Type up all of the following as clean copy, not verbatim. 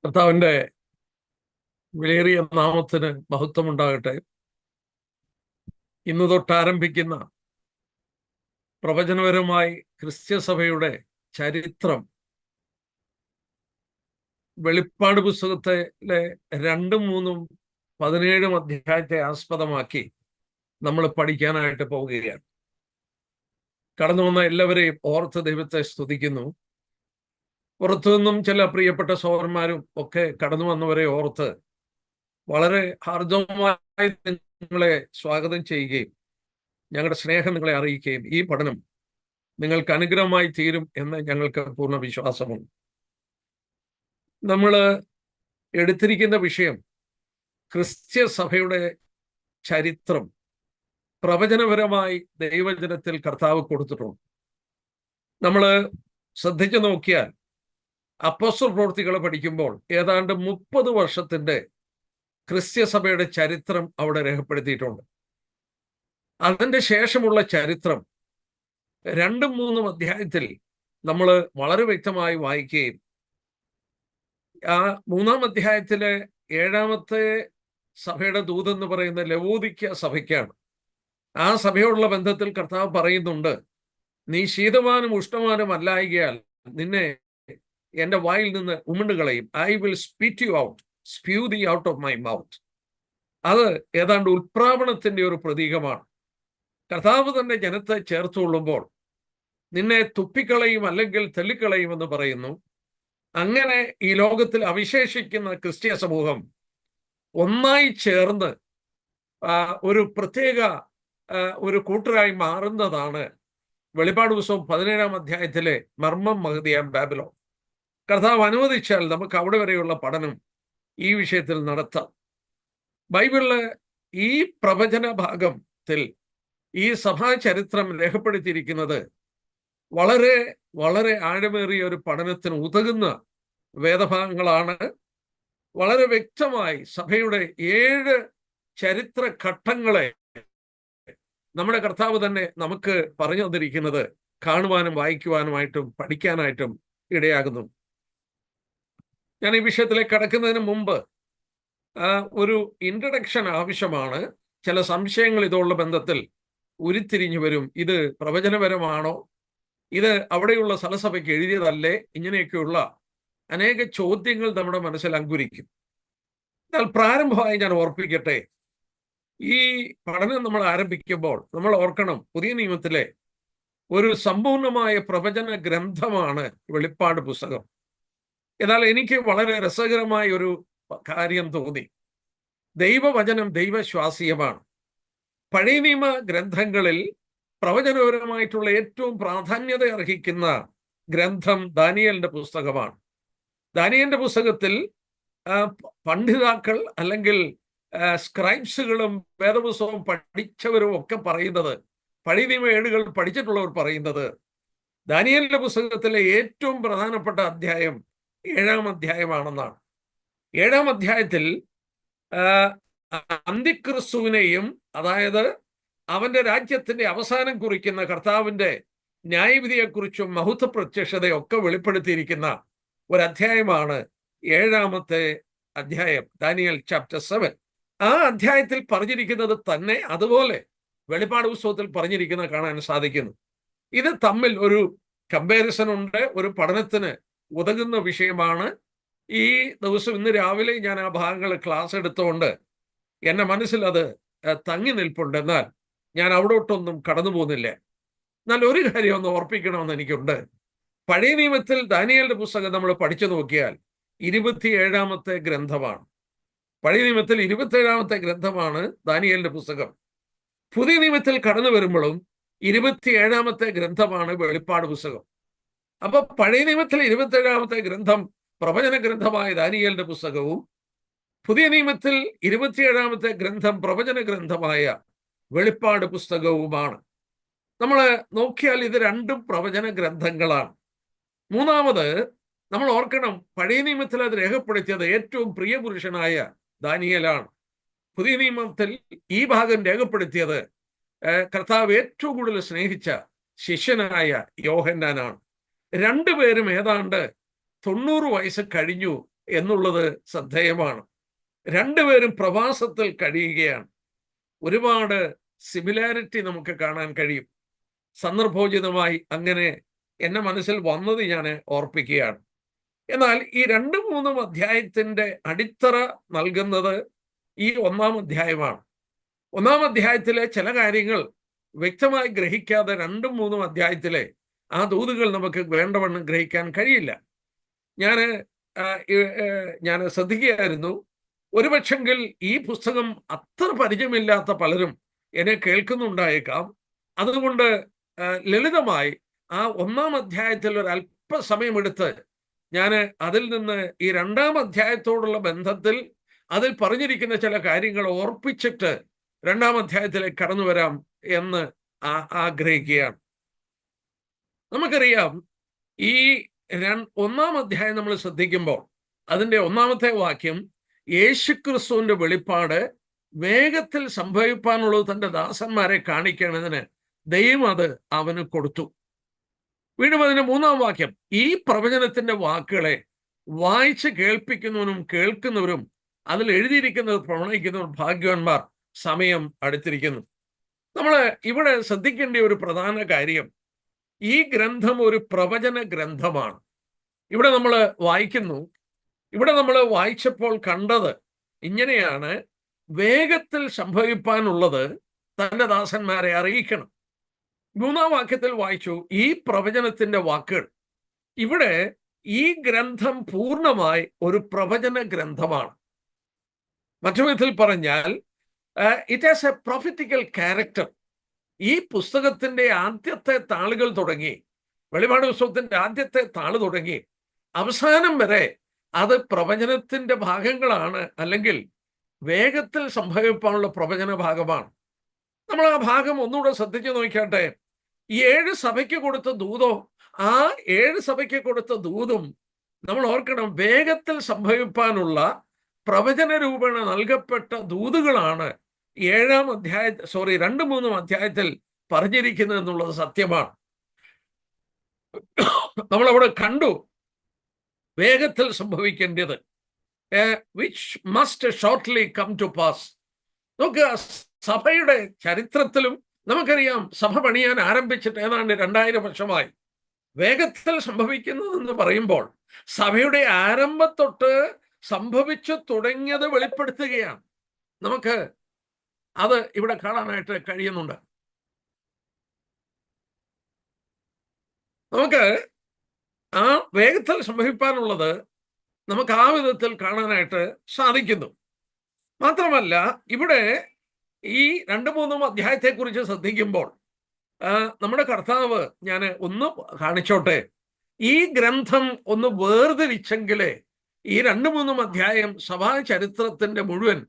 കർത്താവിന്റെ വിലയേറിയ നാമത്തിന് മഹത്വമുണ്ടാകട്ടെ. ഇന്നു തൊട്ട് ആരംഭിക്കുന്ന പ്രവചനപരമായി ക്രിസ്ത്യസഭയുടെ ചരിത്രം വെളിപ്പാട് പുസ്തകത്തിലെ 2, 3, 17 അധ്യായത്തെ ആസ്പദമാക്കി നമ്മൾ പഠിക്കാനായിട്ട് പോവുകയാണ്. കടന്നു വന്ന എല്ലാവരെയും ഓർത്ത് ദൈവത്തെ സ്തുതിക്കുന്നു. പുറത്തുനിന്നും ചില പ്രിയപ്പെട്ട സഹോദരന്മാരും ഒക്കെ കടന്നു വന്നവരെ ഓർത്ത് വളരെ ഹാർദവമായി നിങ്ങളെ സ്വാഗതം ചെയ്യുകയും ഞങ്ങളുടെ സ്നേഹം നിങ്ങളെ അറിയിക്കുകയും ഈ പഠനം നിങ്ങൾക്ക് അനുഗ്രഹമായി തീരും എന്ന് ഞങ്ങൾക്ക് പൂർണ്ണ വിശ്വാസമുണ്ട്. നമ്മൾ എടുത്തിരിക്കുന്ന വിഷയം ക്രിസ്ത്യ സഭയുടെ ചരിത്രം പ്രവചനപരമായി ദൈവജനത്തിൽ കർത്താവ് കൊടുത്തിട്ടുണ്ട്. നമ്മൾ ശ്രദ്ധിച്ചു നോക്കിയാൽ അപ്പോസ്തല പ്രവൃത്തികൾ പഠിക്കുമ്പോൾ ഏതാണ്ട് 30 വർഷത്തിന്റെ ക്രിസ്ത്യസഭയുടെ ചരിത്രം അവിടെ രേഖപ്പെടുത്തിയിട്ടുണ്ട്. അതിൻ്റെ ശേഷമുള്ള ചരിത്രം 2, 3 അധ്യായത്തിൽ നമ്മൾ വളരെ വ്യക്തമായി വായിക്കുകയും ആ 3-ാം അധ്യായത്തിലെ 7-ാമത്തെ സഭയുടെ ദൂതെന്ന് പറയുന്ന ലവോദിക്യ സഭയ്ക്കാണ്. ആ സഭയോടുള്ള ബന്ധത്തിൽ കർത്താവ് പറയുന്നുണ്ട്, നീ ശീതമാനും ഉഷ്ണമാനും അല്ലായികയാൽ നിന്നെ എൻ്റെ വായിൽ നിന്ന് ഉമിണ്ട് കളയും. I will spit you out, spew thee out of my mouth. അത് ഏതാണ്ട് ഉൽപ്രാവണത്തിന്റെ ഒരു പ്രതീകമാണ്. കർത്താവ് തന്നെ ജനത്തെ ചേർത്തുകൊള്ളുമ്പോൾ നിന്നെ തുപ്പിക്കളയും അല്ലെങ്കിൽ തള്ളിക്കളയും എന്ന് പറയുന്നു. അങ്ങനെ ഈ ലോകത്തിൽ അവശേഷിക്കുന്ന ക്രിസ്തീയ സമൂഹം ഒന്നായി ചേർന്ന് ഒരു പ്രത്യേക ഒരു കൂട്ടരായി മാറുന്നതാണ് വെളിപ്പാട് പുസ്തകം 17-ാം അധ്യായത്തിലെ മർമ്മം മഹതിയാം ബാബിലോൺ. കർത്താവ് അനുവദിച്ചാൽ നമുക്ക് അവിടെ വരെയുള്ള പഠനം ഈ വിഷയത്തിൽ നടത്താം. ബൈബിളില് ഈ പ്രവചന ഭാഗത്തിൽ ഈ സഭാ ചരിത്രം രേഖപ്പെടുത്തിയിരിക്കുന്നത് വളരെ വളരെ ആഴമേറിയ ഒരു പഠനത്തിന് ഉതകുന്ന വേദഭാഗങ്ങളാണ്. വളരെ വ്യക്തമായി സഭയുടെ 7 ചരിത്ര ഘട്ടങ്ങളെ നമ്മുടെ കർത്താവ് തന്നെ നമുക്ക് പറഞ്ഞു തന്നിരിക്കുന്നത് കാണുവാനും വായിക്കുവാനുമായിട്ടും പഠിക്കാനായിട്ടും ഇടയാകുന്നു. ഞാൻ ഈ വിഷയത്തിലേക്ക് കടക്കുന്നതിന് മുമ്പ് ഒരു ഇൻട്രഡക്ഷൻ ആവശ്യമാണ്. ചില സംശയങ്ങൾ ഇതുള്ള ബന്ധത്തിൽ ഉരുത്തിരിഞ്ഞു വരും. ഇത് പ്രവചനപരമാണോ, ഇത് അവിടെയുള്ള സ്ഥലസഭയ്ക്ക് എഴുതിയതല്ലേ, ഇങ്ങനെയൊക്കെയുള്ള അനേക ചോദ്യങ്ങൾ നമ്മുടെ മനസ്സിൽ അങ്കുരിക്കും. എന്നാൽ പ്രാരംഭമായി ഞാൻ ഓർപ്പിക്കട്ടെ, ഈ പഠനം നമ്മൾ ആരംഭിക്കുമ്പോൾ നമ്മൾ ഓർക്കണം, പുതിയ നിയമത്തിലെ ഒരു സമ്പൂർണമായ പ്രവചന ഗ്രന്ഥമാണ് വെളിപ്പാട് പുസ്തകം. എന്നാൽ എനിക്ക് വളരെ രസകരമായ ഒരു കാര്യം തോന്നി. ദൈവവചനം ദൈവശ്വാസീയമാണ്. പഴയ നിയമ ഗ്രന്ഥങ്ങളിൽ പ്രവചനപരമായിട്ടുള്ള ഏറ്റവും പ്രാധാന്യത അർഹിക്കുന്ന ഗ്രന്ഥം ദാനിയേലിന്റെ പുസ്തകമാണ്. ദാനിയേലിന്റെ പുസ്തകത്തിൽ പണ്ഡിതാക്കൾ അല്ലെങ്കിൽ സ്ക്രൈബ്സുകളും വേദപുസ്തകം പഠിച്ചവരും ഒക്കെ പറയുന്നത്, പഴയ നിയമ ഏടുകൾ പഠിച്ചിട്ടുള്ളവർ പറയുന്നത്, ദാനിയേലിന്റെ പുസ്തകത്തിലെ ഏറ്റവും പ്രധാനപ്പെട്ട അധ്യായം 7-ാം അധ്യായമാണെന്നാണ്. 7-ാം അധ്യായത്തിൽ അന്തിക്രിസ്തുവിനെയും, അതായത് അവന്റെ രാജ്യത്തിന്റെ അവസാനം കുറിക്കുന്ന കർത്താവിന്റെ ന്യായവിധിയെക്കുറിച്ചും മഹത്വ പ്രത്യക്ഷതയൊക്കെ വെളിപ്പെടുത്തിയിരിക്കുന്ന ഒരു അധ്യായമാണ് 7-ാമത്തെ അധ്യായം, ദാനിയേൽ ചാപ്റ്റർ 7. ആ അധ്യായത്തിൽ പറഞ്ഞിരിക്കുന്നത് തന്നെ അതുപോലെ വെളിപ്പാട് പുസ്തകത്തിൽ പറഞ്ഞിരിക്കുന്നത് കാണാൻ സാധിക്കുന്നു. ഇത് തമ്മിൽ ഒരു കമ്പാരിസൺ ഉണ്ട്, ഒരു പഠനത്തിന് ഉതകുന്ന വിഷയമാണ്. ഈ ദിവസം ഇന്ന് രാവിലെ ഞാൻ ആ ഭാഗങ്ങൾ ക്ലാസ് എടുത്തുകൊണ്ട് എൻ്റെ മനസ്സിൽ അത് തങ്ങി നിൽപ്പുണ്ട്. എന്നാൽ ഞാൻ അവിടോട്ടൊന്നും കടന്നു പോകുന്നില്ല. എന്നാൽ ഒരു കാര്യം ഒന്ന് ഓർപ്പിക്കണമെന്ന് എനിക്കുണ്ട്. പഴയ നിയമത്തിൽ ദാനിയേലിന്റെ പുസ്തകം നമ്മൾ പഠിച്ചു നോക്കിയാൽ 27-ാമത്തെ ഗ്രന്ഥമാണ്. പഴയ നിയമത്തിൽ 27-ാമത്തെ ഗ്രന്ഥമാണ് ദാനിയേലിന്റെ പുസ്തകം. പുതിയ നിയമത്തിൽ കടന്നു വരുമ്പോഴും 27-ാമത്തെ ഗ്രന്ഥമാണ് വെളിപ്പാട് പുസ്തകം. അപ്പൊ പഴയ നിയമത്തിൽ 27-ാമത്തെ ഗ്രന്ഥം പ്രവചന ഗ്രന്ഥമായ ദാനിയേലിന്റെ പുസ്തകവും, പുതിയ നിയമത്തിൽ 27-ാമത്തെ ഗ്രന്ഥം പ്രവചന ഗ്രന്ഥമായ വെളിപ്പാട് പുസ്തകവുമാണ്. നമ്മൾ നോക്കിയാൽ ഇത് രണ്ടും പ്രവചന ഗ്രന്ഥങ്ങളാണ്. മൂന്നാമത് നമ്മൾ ഓർക്കണം, പഴയ നിയമത്തിൽ അത് രേഖപ്പെടുത്തിയത് ഏറ്റവും പ്രിയപുരുഷനായ ദാനിയേലാണ്. പുതിയ നിയമത്തിൽ ഈ ഭാഗം രേഖപ്പെടുത്തിയത് കർത്താവ് ഏറ്റവും കൂടുതൽ സ്നേഹിച്ച ശിഷ്യനായ യോഹന്നാനാണ്. രണ്ടുപേരും ഏതാണ്ട് 90 വയസ്സ് കഴിഞ്ഞു എന്നുള്ളത് ശ്രദ്ധേയമാണ്. രണ്ടുപേരും പ്രവാസത്തിൽ കഴിയുകയാണ്. ഒരുപാട് സിമിലാരിറ്റി നമുക്ക് കാണാൻ കഴിയും. സന്ദർഭോചിതമായി അങ്ങനെ എന്റെ മനസ്സിൽ വന്നത് ഞാൻ ഓർപ്പിക്കുകയാണ്. എന്നാൽ ഈ 2-3 അധ്യായത്തിന്റെ അടിത്തറ നൽകുന്നത് ഈ 1-ാം അധ്യായമാണ്. 1-ാം അധ്യായത്തിലെ ചില കാര്യങ്ങൾ വ്യക്തമായി ഗ്രഹിക്കാതെ 2-3 അധ്യായത്തിലെ ആ ദൂതുകൾ നമുക്ക് വേണ്ടവണ്ണം ഗ്രഹിക്കാൻ കഴിയില്ല. ഞാൻ ശ്രദ്ധിക്കുകയായിരുന്നു, ഒരുപക്ഷെങ്കിൽ ഈ പുസ്തകം അത്ര പരിചയമില്ലാത്ത പലരും എന്നെ കേൾക്കുന്നുണ്ടായേക്കാം. അതുകൊണ്ട് ലളിതമായി ആ 1-ാം അധ്യായത്തിൽ ഒരു അല്പസമയമെടുത്ത് ഞാൻ അതിൽ നിന്ന് ഈ 2-ാം അധ്യായത്തോടുള്ള ബന്ധത്തിൽ അതിൽ പറഞ്ഞിരിക്കുന്ന ചില കാര്യങ്ങൾ ഓർപ്പിച്ചിട്ട് 2-ാം അധ്യായത്തിലേക്ക് കടന്നു വരാം എന്ന് ആഗ്രഹിക്കുകയാണ്. നമുക്കറിയാം, ഈ 1-ാം അധ്യായം നമ്മൾ ശ്രദ്ധിക്കുമ്പോൾ അതിൻ്റെ 1-ാമത്തെ വാക്യം യേശുക്രിസ്തുവിന്റെ വെളിപ്പാട് വേഗത്തിൽ സംഭവിപ്പാനുള്ളത് തൻ്റെ ദാസന്മാരെ കാണിക്കേണ്ടതിന് ദൈവം അത് അവന് കൊടുത്തു. വീണ്ടും അതിന്റെ 3-ാം വാക്യം, ഈ പ്രവചനത്തിന്റെ വാക്കുകളെ വായിച്ച് കേൾപ്പിക്കുന്നവനും കേൾക്കുന്നവരും അതിൽ എഴുതിയിരിക്കുന്നത് പ്രവണിക്കുന്നവർ ഭാഗ്യവാന്മാർ, സമയം അടുത്തിരിക്കുന്നു. നമ്മൾ ഇവിടെ ശ്രദ്ധിക്കേണ്ട ഒരു പ്രധാന കാര്യം, ഈ ഗ്രന്ഥം ഒരു പ്രവചന ഗ്രന്ഥമാണ്. ഇവിടെ നമ്മൾ വായിച്ചപ്പോൾ കണ്ടത് ഇങ്ങനെയാണ്: വേഗത്തിൽ സംഭവിപ്പാനുള്ളത് തൻ്റെ ദാസന്മാരെ അറിയിക്കണം. 3-ാം വാക്യത്തിൽ വായിച്ചു ഈ പ്രവചനത്തിന്റെ വാക്കുകൾ. ഇവിടെ ഈ ഗ്രന്ഥം പൂർണ്ണമായി ഒരു പ്രവചന ഗ്രന്ഥമാണ്. മറ്റു വിധത്തിൽ പറഞ്ഞാൽ it has A prophetical character. ഈ പുസ്തകത്തിന്റെ ആദ്യത്തെ താളുകൾ തുടങ്ങി, വെളിപാട് പുസ്തകത്തിന്റെ ആദ്യത്തെ താള് തുടങ്ങി അവസാനം വരെ അത് പ്രവചനത്തിന്റെ ഭാഗങ്ങളാണ്, അല്ലെങ്കിൽ വേഗത്തിൽ സംഭവിക്കാനുള്ള പ്രവചന ഭാഗമാണ്. നമ്മൾ ആ ഭാഗം ഒന്നുകൂടെ ശ്രദ്ധിച്ചു നോക്കിയാട്ടെ. ഈ 7 സഭയ്ക്ക് കൊടുത്ത ദൂതോ, ആ 7 സഭയ്ക്ക് കൊടുത്ത ദൂതും നമ്മൾ ഓർക്കണം, വേഗത്തിൽ സംഭവിക്കാനുള്ള പ്രവചന രൂപേണ നൽകപ്പെട്ട ദൂതുകളാണ് 2-3 അധ്യായത്തിൽ പറഞ്ഞിരിക്കുന്നത് എന്നുള്ളത് സത്യമാണ്. നമ്മളവിടെ കണ്ടു വേഗത്തിൽ സംഭവിക്കേണ്ടത്, which must shortly come to pass. നോക്കുക, സഭയുടെ ചരിത്രത്തിലും നമുക്കറിയാം, സഭ പണിയാൻ ആരംഭിച്ചിട്ട് ഏതാണ്ട് 2000 വർഷമായി. വേഗത്തിൽ സംഭവിക്കുന്നതെന്ന് പറയുമ്പോൾ സഭയുടെ ആരംഭത്തൊട്ട് സംഭവിച്ചു തുടങ്ങിയത് വെളിപ്പെടുത്തുകയാണ്. നമുക്ക് അത് ഇവിടെ കാണാനായിട്ട് കഴിയുന്നുണ്ട്. നമുക്ക് ആ വേഗത്തിൽ സംഭവിക്കാനുള്ളത് നമുക്ക് ആ വിധത്തിൽ കാണാനായിട്ട് സാധിക്കുന്നു. മാത്രമല്ല, ഇവിടെ ഈ 2-3 അധ്യായത്തെക്കുറിച്ച് ശ്രദ്ധിക്കുമ്പോൾ നമ്മുടെ കർത്താവ്, ഞാൻ ഒന്ന് കാണിച്ചോട്ടെ, ഈ ഗ്രന്ഥം ഒന്ന് വേർതിരിച്ചെങ്കിലേ ഈ 2-3 അധ്യായം സഭാ ചരിത്രത്തിന്റെ മുഴുവൻ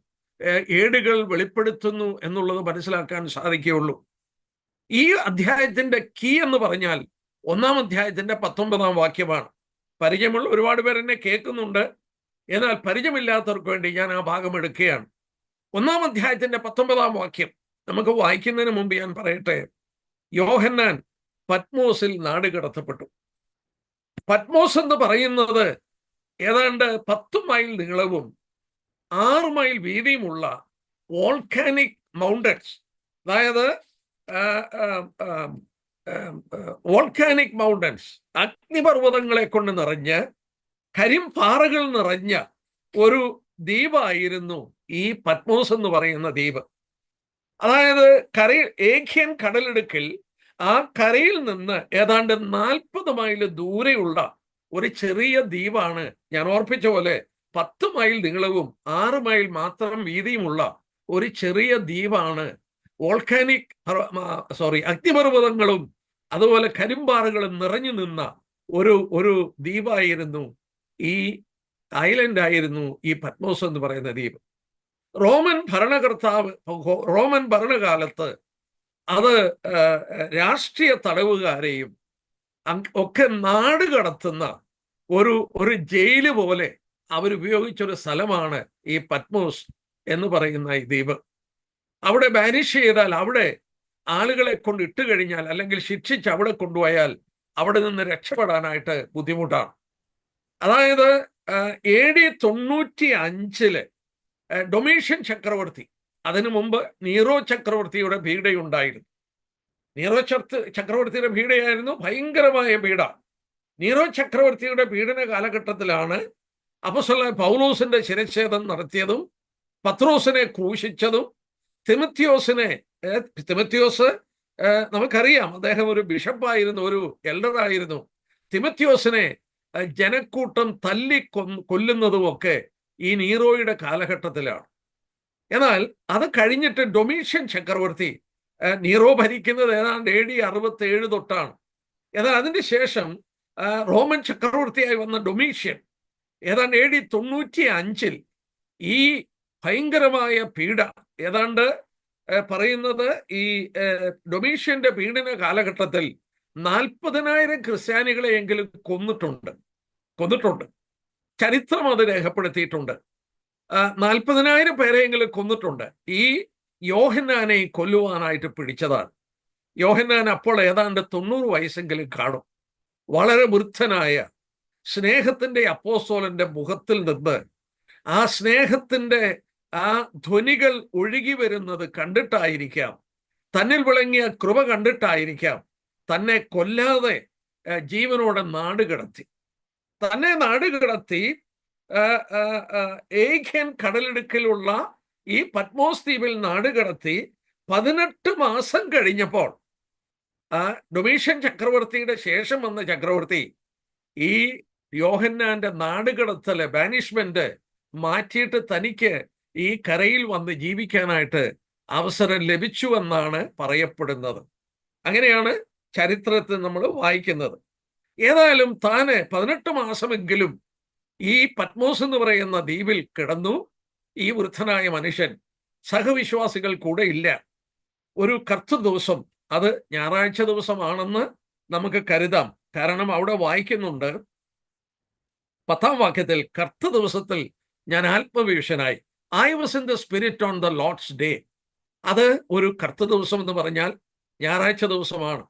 ഏടുകൾ വെളിപ്പെടുത്തുന്നു എന്നുള്ളത് മനസ്സിലാക്കാൻ സാധിക്കുകയുള്ളൂ. ഈ അധ്യായത്തിന്റെ കീ എന്ന് പറഞ്ഞാൽ 1-ാം അധ്യായത്തിന്റെ 19-ാം വാക്യമാണ്. പരിചയമുള്ള ഒരുപാട് പേർ എന്നെ കേൾക്കുന്നുണ്ട്, എന്നാൽ പരിചയമില്ലാത്തവർക്ക് വേണ്ടി ഞാൻ ആ ഭാഗം എടുക്കുകയാണ്. 1-ാം അധ്യായത്തിന്റെ 19-ാം വാക്യം നമുക്ക് വായിക്കുന്നതിന് മുമ്പ് ഞാൻ പറയട്ടെ, യോഹന്നാൻ പത്മോസിൽ നാട് കടത്തപ്പെട്ടു. പത്മോസ് എന്ന് പറയുന്നത് ഏതാണ്ട് 10 മൈൽ നീളവും 6 മൈൽ വീതിയുമുള്ള വോൾക്കാനിക് മൗണ്ടൻസ്, അതായത് വോൾക്കാനിക് മൗണ്ടൻസ്, അഗ്നിപർവ്വതങ്ങളെ കൊണ്ട് നിറഞ്ഞ് കരിമ്പാറകൾ നിറഞ്ഞ ഒരു ദ്വീപായിരുന്നു ഈ പത്മോസ് എന്ന് പറയുന്ന ദ്വീപ്. അതായത് ഏഖ്യൻ കടലിടുക്കിൽ ആ കരയിൽ നിന്ന് ഏതാണ്ട് 40 മൈൽ ദൂരെയുള്ള ഒരു ചെറിയ ദ്വീപാണ്. ഞാൻ ഓർപ്പിച്ച പോലെ 10 മൈൽ നീളവും 6 മൈൽ മാത്രം വീതിയുമുള്ള ഒരു ചെറിയ ദ്വീപാണ്. അഗ്നിപർവ്വതങ്ങളും അതുപോലെ കരിമ്പാറകളും നിറഞ്ഞു നിന്ന ഒരു ദ്വീപായിരുന്നു, ഈ ഐലൻഡ് ആയിരുന്നു ഈ പത്മോസ് എന്ന് പറയുന്ന ദ്വീപ്. റോമൻ ഭരണകാലത്ത് അത് രാഷ്ട്രീയ തടവുകാരെയും ഒക്കെ നാട് കടത്തുന്ന ഒരു ജയില് പോലെ അവരുപയോഗിച്ചൊരു സ്ഥലമാണ് ഈ പത്മോസ് എന്ന് പറയുന്ന ഈ ദ്വീപ്. അവിടെ ബാനിഷ് ചെയ്താൽ അവിടെ ആളുകളെ കൊണ്ട് ഇട്ട് കഴിഞ്ഞാൽ, അല്ലെങ്കിൽ ശിക്ഷിച്ച് അവിടെ കൊണ്ടുപോയാൽ അവിടെ നിന്ന് രക്ഷപ്പെടാനായിട്ട് ബുദ്ധിമുട്ടാണ്. അതായത് AD 95 ഡൊമീഷ്യൻ ചക്രവർത്തി, അതിനു മുമ്പ് നീറോ ചക്രവർത്തിയുടെ പീഡയുണ്ടായിരുന്നു. നീറോ ചക്രവർത്തിയുടെ പീഡയായിരുന്നു ഭയങ്കരമായ പീഡ. നീറോ ചക്രവർത്തിയുടെ പീഡന കാലഘട്ടത്തിലാണ് അപ്പോസ്തലനായ പൗലോസിന്റെ ശിരച്ഛേദം നടത്തിയതും പത്രോസിനെ ക്രൂശിച്ചതും തിമത്യോസ് നമുക്കറിയാം, അദ്ദേഹം ഒരു ബിഷപ്പായിരുന്നു, ഒരു എൽഡറായിരുന്നു. തിമത്യോസിനെ ജനക്കൂട്ടം കൊല്ലുന്നതുമൊക്കെ ഈ നീറോയുടെ കാലഘട്ടത്തിലാണ്. എന്നാൽ അത് കഴിഞ്ഞിട്ട് ഡൊമീഷ്യൻ ചക്രവർത്തി, നീറോ ഭരിക്കുന്നത് ഏതാണ്ട് AD 67 തൊട്ടാണ്. എന്നാൽ അതിന് ശേഷം റോമൻ ചക്രവർത്തിയായി വന്ന ഡൊമീഷ്യൻ ഏതാണ്ട് AD 95 ഈ ഭയങ്കരമായ പീഡ, ഏതാണ്ട് പറയുന്നത് ഈ ഡൊമീഷ്യന്റെ പീഡന കാലഘട്ടത്തിൽ 40,000 ക്രിസ്ത്യാനികളെയെങ്കിലും കൊന്നിട്ടുണ്ട്. ചരിത്രം അത് രേഖപ്പെടുത്തിയിട്ടുണ്ട്. 40,000 പേരെയെങ്കിലും കൊന്നിട്ടുണ്ട്. ഈ യോഹന്നാനെ കൊല്ലുവാനായിട്ട് പിടിച്ചതാണ്. യോഹന്നാൻ അപ്പോൾ ഏതാണ്ട് 90 വയസ്സെങ്കിലും കാണും. വളരെ വൃദ്ധനായ സ്നേഹത്തിന്റെ അപ്പോസ്തലന്റെ മുഖത്തിൽ നിന്ന് ആ സ്നേഹത്തിന്റെ ആ ധ്വനികൾ ഒഴുകി വരുന്നത് കണ്ടിട്ടായിരിക്കാം, തന്നിൽ വിളങ്ങിയ കൃപ കണ്ടിട്ടായിരിക്കാം തന്നെ കൊല്ലാതെ ജീവനോടെ നാടുകടത്തി. ഏഖ്യൻ കടലിടുക്കിലുള്ള ഈ പത്മോസ് ദ്വീപിൽ നാടുകടത്തി 18 മാസം കഴിഞ്ഞപ്പോൾ ഡൊമീഷ്യൻ ചക്രവർത്തിയുടെ ശേഷം വന്ന ചക്രവർത്തി ഈ യോഹന്നാന്റെ നാടുകടത്തല്, ബാനിഷ്മെന്റ് മാറ്റിയിട്ട് തനിക്ക് ഈ കരയിൽ വന്ന് ജീവിക്കാനായിട്ട് അവസരം ലഭിച്ചുവെന്നാണ് പറയപ്പെടുന്നത്. അങ്ങനെയാണ് ചരിത്രത്തിൽ നമ്മൾ വായിക്കുന്നത്. ഏതായാലും താന് 18 മാസമെങ്കിലും ഈ പത്മോസ് എന്ന് പറയുന്ന ദ്വീപിൽ കിടന്നു. ഈ വൃദ്ധനായ മനുഷ്യൻ, സഹവിശ്വാസികൾ കൂടെ ഇല്ല. ഒരു കർത്തൃ ദിവസം, അത് ഞായറാഴ്ച ദിവസമാണെന്ന് നമുക്ക് കരുതാം. കാരണം അവിടെ വായിക്കുന്നുണ്ട് 10-ാം വാക്യത്തിൽ, കർത്തൃ ദിവസത്തിൽ ഞാൻ ആത്മവിവശനായി. I was in the spirit on the Lord's day. അത് ഒരു കർത്തൃ ദിവസം എന്ന് പറഞ്ഞാൽ ഞായറാഴ്ച ദിവസമാണ്.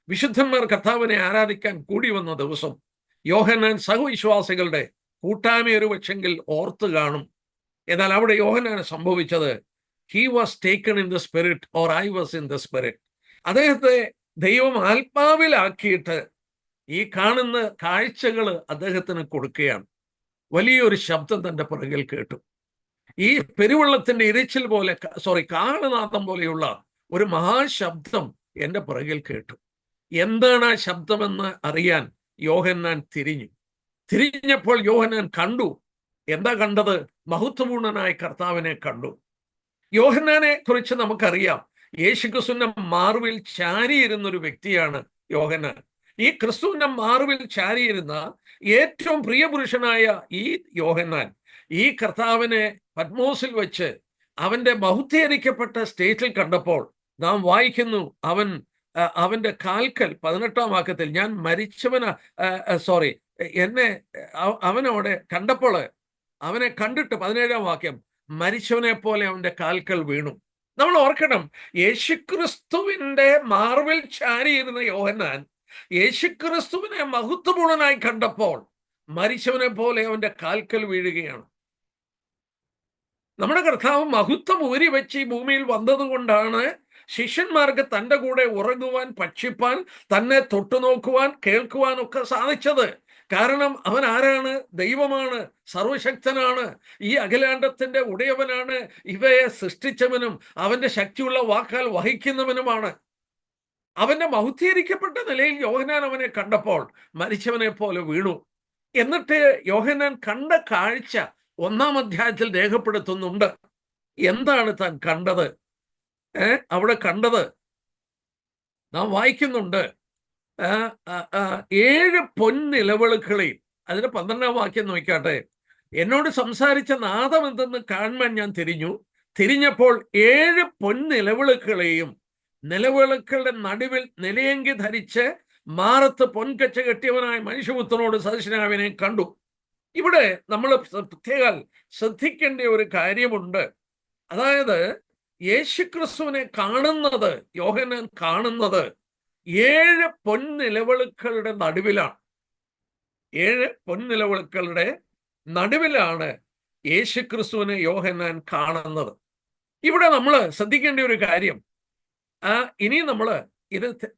വിശുദ്ധന്മാർ കർത്താവിനെ ആരാധിക്കാൻ കൂടി വന്ന ദിവസം. യോഹന്നാൻ സഹവിശ്വാസികളുടെ കൂട്ടായ്മ ഒരു പക്ഷെങ്കിൽ ഓർത്തു കാണും. എന്നാൽ അവിടെ യോഹന്നാന് സംഭവിച്ചത്, he was taken in the spirit or I was in the spirit. അദ്ദേഹത്തെ ദൈവം ആത്മാവിലാക്കിയിട്ട് ഈ കാണുന്ന കാഴ്ചകൾ അദ്ദേഹത്തിന് കൊടുക്കുകയാണ്. വലിയൊരു ശബ്ദം തൻ്റെ പുറകിൽ കേട്ടു. ഈ പെരുവെള്ളത്തിന്റെ ഇരച്ചിൽ പോലെ, കാളനാദം പോലെയുള്ള ഒരു മഹാശബ്ദം എൻ്റെ പുറകിൽ കേട്ടു. എന്താണ് ആ ശബ്ദമെന്ന് അറിയാൻ യോഹന്നാൻ തിരിഞ്ഞപ്പോൾ യോഹന്നാൻ കണ്ടു. എന്താ കണ്ടത്? മഹത്വപൂർണനായ കർത്താവിനെ കണ്ടു. യോഹന്നാനെ കുറിച്ച് നമുക്കറിയാം, യേശുക്രിസ്തുവിന്റെ മാർവിൽ ചാരിയിരുന്ന ഒരു വ്യക്തിയാണ് യോഹന്നാൻ. ഈ ക്രിസ്തുവിന്റെ മാർവിൽ ചാരിയിരുന്ന ഏറ്റവും പ്രിയപുരുഷനായ ഈ യോഹന്നാൻ ഈ കർത്താവിനെ പത്മോസിൽ വെച്ച് അവന്റെ ബഹുദ്ധീകരിക്കപ്പെട്ട സ്റ്റേറ്റിൽ കണ്ടപ്പോൾ നാം വായിക്കുന്നു, അവന്റെ കാൽക്കൽ 18-ാം വാക്യത്തിൽ, ഞാൻ അവനവിടെ കണ്ടപ്പോൾ, അവനെ കണ്ടിട്ട് 17-ാം വാക്യം, മരിച്ചവനെ പോലെ അവന്റെ കാൽക്കൽ വീണു. നമ്മൾ ഓർക്കണം, യേശുക്രിസ്തുവിന്റെ മാർവിൽ ചാരിയിരുന്ന യോഹന്നാൻ യേശുക്രിസ്തുവിനെ മഹത്വപൂർണനായി കണ്ടപ്പോൾ മരിച്ചവനെ പോലെ അവന്റെ കാൽക്കൽ വീഴുകയാണ്. നമ്മുടെ കർത്താവ് മഹത്വം ഊരി വെച്ച് ഈ ഭൂമിയിൽ വന്നതുകൊണ്ടാണ് ശിഷ്യന്മാർക്ക് തൻ്റെ കൂടെ ഉറങ്ങുവാൻ, ഭക്ഷിപ്പാൻ, തന്നെ തൊട്ടുനോക്കുവാൻ, കേൾക്കുവാൻ ഒക്കെ സാധിച്ചത്. കാരണം അവൻ ആരാണ്? ദൈവമാണ്, സർവശക്തനാണ്, ഈ അഖിലാണ്ടത്തിന്റെ ഉടയവനാണ്, ഇവയെ സൃഷ്ടിച്ചവനും അവന്റെ ശക്തിയുള്ള വാക്കാൽ വഹിക്കുന്നവനുമാണ്. അവന്റെ മഹത്വീകരിക്കപ്പെട്ട നിലയിൽ യോഹന്നാൻ അവനെ കണ്ടപ്പോൾ മരിച്ചവനെ പോലെ വീണു. എന്നിട്ട് യോഹന്നാൻ കണ്ട കാഴ്ച 1-ാം അധ്യായത്തിൽ രേഖപ്പെടുത്തുന്നുണ്ട്. എന്താണ് താൻ കണ്ടത്? അവിടെ കണ്ടത് നാം വായിക്കുന്നുണ്ട്, 7 പൊൻനിലവിളക്കുകളെയും. അതിന്റെ 12-ാം വാക്യം നോക്കാട്ടെ. എന്നോട് സംസാരിച്ച നാദം എന്തെന്ന് കാണുവാൻ ഞാൻ തിരിഞ്ഞപ്പോൾ 7 പൊൻനിലവിളക്കുകളെയും നിലവിളക്കുകളുടെ നടുവിൽ നിലയങ്കി ധരിച്ച് മാറത്ത് പൊൻകച്ച കെട്ടിയവനായ മനുഷ്യപുത്രനോട് സദൃശനായവനെ കണ്ടു. ഇവിടെ നമ്മൾ പ്രത്യേകം ശ്രദ്ധിക്കേണ്ട ഒരു കാര്യമുണ്ട്. അതായത് യേശുക്രിസ്തുവിനെ കാണുന്നത്, യോഹന്നാൻ കാണുന്നത് 7 പൊൻനിലവിളക്കുകളുടെ നടുവിലാണ്. 7 പൊൻനിലവിളക്കുകളുടെ നടുവിലാണ് യേശുക്രിസ്തുവിനെ യോഹന്നാൻ കാണുന്നത്. ഇവിടെ നമ്മൾ ശ്രദ്ധിക്കേണ്ട ഒരു കാര്യം, ഇനി നമ്മൾ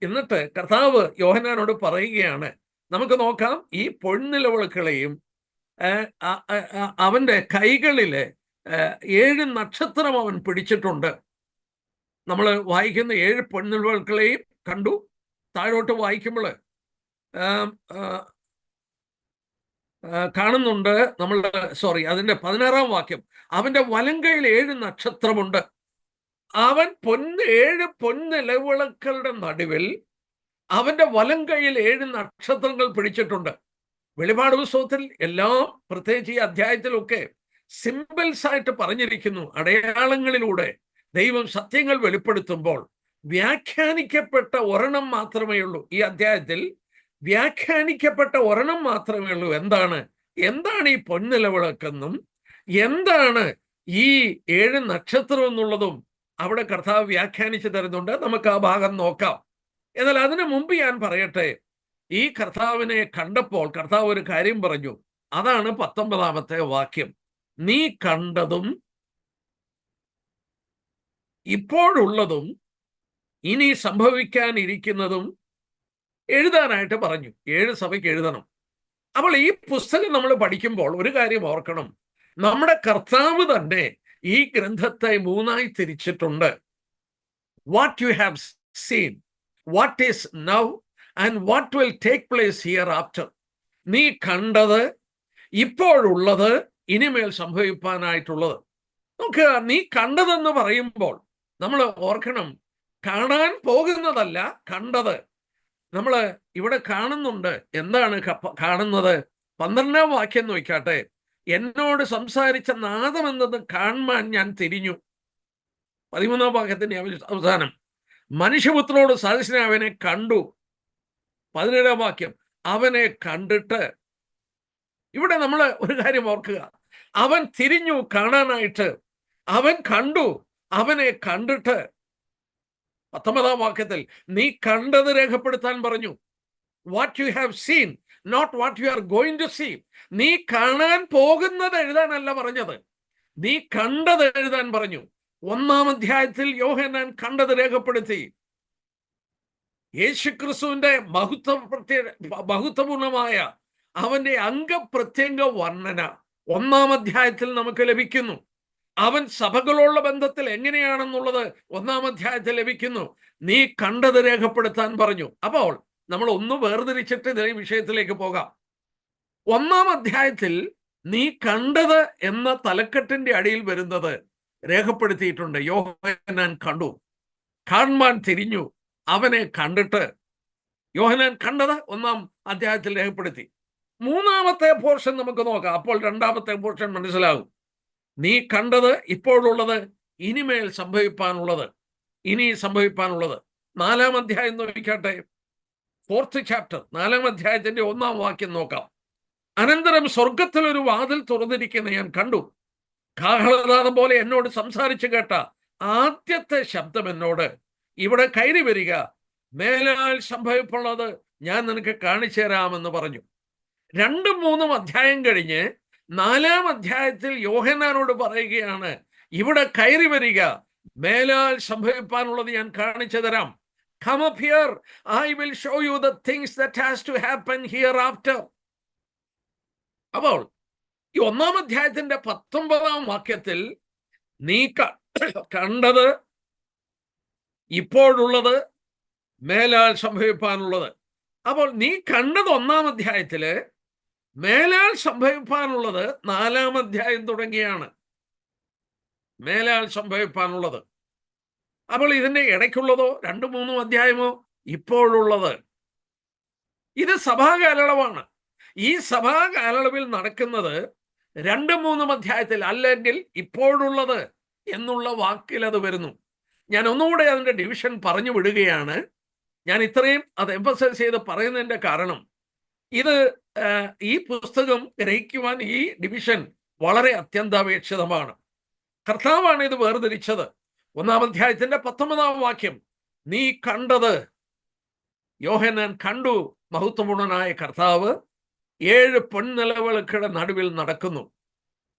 എന്നിട്ട് കർത്താവ് യോഹന്നാനോട് പറയുകയാണ്, നമുക്ക് നോക്കാം, ഈ പൊൻനിലവിളക്കുകളെയും അവന്റെ കൈകളില് 7 നക്ഷത്രം അവൻ പിടിച്ചിട്ടുണ്ട്. നമ്മൾ വായിക്കുന്ന 7 പൊൻനിലവിളക്കുകളെയും കണ്ടു. താഴോട്ട് വായിക്കുമ്പോൾ കാണുന്നുണ്ട് നമ്മൾ, അതിന്റെ 16-ാം വാക്യം, അവന്റെ വലങ്കയിൽ 7 നക്ഷത്രമുണ്ട്. അവൻ 7 പൊൻനിലവിളക്കുകളുടെ നടുവിൽ അവന്റെ വലങ്കയിൽ 7 നക്ഷത്രങ്ങൾ പിടിച്ചിട്ടുണ്ട്. വെളിപാട് പുസ്തകത്തിൽ എല്ലാം, പ്രത്യേകിച്ച് ഈ അധ്യായത്തിലൊക്കെ സിംബൽസ് ആയിട്ട് പറഞ്ഞിരിക്കുന്നു. അടയാളങ്ങളിലൂടെ ദൈവം സത്യങ്ങൾ വെളിപ്പെടുത്തുമ്പോൾ വ്യാഖ്യാനിക്കപ്പെട്ട ഒരെണ്ണം മാത്രമേ ഉള്ളൂ. ഈ അധ്യായത്തിൽ വ്യാഖ്യാനിക്കപ്പെട്ട ഒരെണ്ണം മാത്രമേ ഉള്ളൂ. എന്താണ് ഈ പൊൻനിലവിളക്കെന്നും എന്താണ് ഈ 7 നക്ഷത്രം എന്നുള്ളതും അവിടെ കർത്താവ് വ്യാഖ്യാനിച്ചു തരുന്നുണ്ട്. നമുക്ക് ആ ഭാഗം നോക്കാം. എന്നാൽ അതിനു മുമ്പ് ഞാൻ പറയട്ടെ, ഈ കർത്താവിനെ കണ്ടപ്പോൾ കർത്താവ് ഒരു കാര്യം പറഞ്ഞു. അതാണ് 19-ാമത്തെ വാക്യം. നീ കണ്ടതും ഇപ്പോഴുള്ളതും ഇനി സംഭവിക്കാനിരിക്കുന്നതും എഴുതാനായിട്ട് പറഞ്ഞു. 7 സഭയ്ക്ക് എഴുതണം. അപ്പോൾ ഈ പുസ്തകം നമ്മൾ പഠിക്കുമ്പോൾ ഒരു കാര്യം ഓർക്കണം, നമ്മുടെ കർത്താവ് തന്നെ ഈ ഗ്രന്ഥത്തെ 3ആയി തിരിച്ചിട്ടുണ്ട്. What you have scene, what is now and what will take place here after. നീ കണ്ടത്, ഇപ്പോഴുള്ളത്, ഇനിമേൽ സംഭവിക്കാനായിട്ടുള്ളത്. നമുക്ക് നീ കണ്ടതെന്ന് പറയുമ്പോൾ നമ്മൾ ഓർക്കണം, കാണാൻ പോകുന്നതല്ല കണ്ടത്. നമ്മൾ ഇവിടെ കാണുന്നുണ്ട്. എന്താണ് കാണുന്നത്? 12-ാം വാക്യം നോക്കാട്ടെ. എന്നോട് സംസാരിച്ച നാദമെന്നത് കാണുവാൻ ഞാൻ തിരിഞ്ഞു. 13-ാം വാക്യത്തിന്റെ അവസാനം, മനുഷ്യപുത്രനോട് സദൃശനെ അവനെ കണ്ടു. 17-ാം വാക്യം, അവനെ കണ്ടിട്ട്. ഇവിടെ നമ്മൾ ഒരു കാര്യം ഓർക്കുക, അവൻ തിരിഞ്ഞു കാണാനായിട്ട്, അവൻ കണ്ടു, അവനെ കണ്ടിട്ട്. 19-ാം വാക്യത്തിൽ നീ കണ്ടത് രേഖപ്പെടുത്താൻ പറഞ്ഞു. What you have seen, not what you are going to see. നീ കാണാൻ പോകുന്നത് എഴുതാനല്ല പറഞ്ഞത്, നീ കണ്ടത് എഴുതാൻ പറഞ്ഞു. 1-ാം അധ്യായത്തിൽ യോഹന്നാൻ കണ്ടത് രേഖപ്പെടുത്തി. യേശുക്രിസ്തുവിന്റെ മഹത്വപൂർണമായ അവന്റെ അംഗപ്രത്യംഗ വർണ്ണന 1-ാം അധ്യായത്തിൽ നമുക്ക് ലഭിക്കുന്നു. അവൻ സഭകളോടുള്ള ബന്ധത്തിൽ എങ്ങനെയാണെന്നുള്ളത് 1-ാം അധ്യായത്തിൽ ലഭിക്കുന്നു. നീ കണ്ടത് രേഖപ്പെടുത്താൻ പറഞ്ഞു. അപ്പോൾ നമ്മൾ ഒന്ന് വേർതിരിച്ചിട്ട് ഈ വിഷയത്തിലേക്ക് പോകാം. 1-ാം അധ്യായത്തിൽ നീ കണ്ടത് എന്ന തലക്കെട്ടിന്റെ അടിയിൽ വരുന്നത് രേഖപ്പെടുത്തിയിട്ടുണ്ട്. യോഹന്നാൻ കണ്ടു, കാണുവാൻ തിരിഞ്ഞു, അവനെ കണ്ടിട്ട്. യോഹന്നാൻ കണ്ടത് 1-ാം അധ്യായത്തിൽ രേഖപ്പെടുത്തി. 3-ാമത്തെ പോർഷൻ നമുക്ക് നോക്കാം. അപ്പോൾ 2-ാമത്തെ പോർഷൻ മനസ്സിലാകും. നീ കണ്ടത്, ഇപ്പോഴുള്ളത്, ഇനിമേൽ സംഭവിക്കാനുള്ളത്, ഇനി സംഭവിക്കാനുള്ളത്. 4-ാം അധ്യായം നോക്കട്ടെ. 4th ചാപ്റ്റർ, 4-ാം അധ്യായത്തിന്റെ 1-ാം വാക്യം നോക്കാം. അനന്തരം സ്വർഗത്തിൽ ഒരു വാതിൽ തുറന്നിരിക്കുന്ന ഞാൻ കണ്ടു. കാഹളനാദം പോലെ എന്നോട് സംസാരിച്ചു കേട്ട ആദ്യത്തെ ശബ്ദം എന്നോട്, ഇവിടെ കയറി വരിക, മേലാൽ സംഭവിപ്പുള്ളത് ഞാൻ നിനക്ക് കാണിച്ചു തരാമെന്ന് പറഞ്ഞു. 2-3 അധ്യായം കഴിഞ്ഞ് 4-ാം അധ്യായത്തിൽ യോഹന്നാനോട് പറയുകയാണ്, ഇവിടെ കയറി വരിക, മേലാൽ സംഭവിക്കാനുള്ളത് ഞാൻ കാണിച്ചു തരാം. Come up here, I will show you the things that has to happen hereafter. അപ്പോൾ ഈ 1-ാം അധ്യായത്തിന്റെ 19-ാം വാക്യത്തിൽ നീ കണ്ടത്, ഇപ്പോഴുള്ളത്, മേലാൽ സംഭവിക്കാനുള്ളത്. അപ്പോൾ നീ കണ്ടത് 1-ാം അധ്യായത്തില്, മേലാൽ സംഭവിക്കാനുള്ളത് 4-ാം അധ്യായം തുടങ്ങിയാണ്. മേലാൽ സംഭവിക്കാനുള്ളത്. അപ്പോൾ ഇതിന്റെ ഇടയ്ക്കുള്ളതോ 2-3 അധ്യായമോ ഇപ്പോഴുള്ളത്. ഇത് സഭാകാലയളവാണ്. ഈ സഭാകാലയളവിൽ നടക്കുന്നത് 2-3 അധ്യായത്തിൽ, അല്ലെങ്കിൽ ഇപ്പോഴുള്ളത് എന്നുള്ള വാക്കിൽ അത് വരുന്നു. ഞാൻ ഒന്നുകൂടെ അതിന്റെ ഡിവിഷൻ പറഞ്ഞു വിടുകയാണ്. ഞാൻ ഇത്രയും അത് എംഫസൈസ് ചെയ്ത് പറയുന്നതിന്റെ കാരണം, ഇത് ഈ പുസ്തകം ഗ്രഹിക്കുവാൻ ഈ ഡിവിഷൻ വളരെ അത്യന്താപേക്ഷിതമാണ്. കർത്താവാണ് ഇത് വേർതിരിച്ചത്. 1-ാം അധ്യായത്തിന്റെ 19-ാം വാക്യം, നീ കണ്ടത്, യോഹന്നാൻ കണ്ടു മഹത്വപൂർണനായ കർത്താവ് 7 പൊൻനിലവിളക്കുകളുടെ നടുവിൽ നടക്കുന്നു.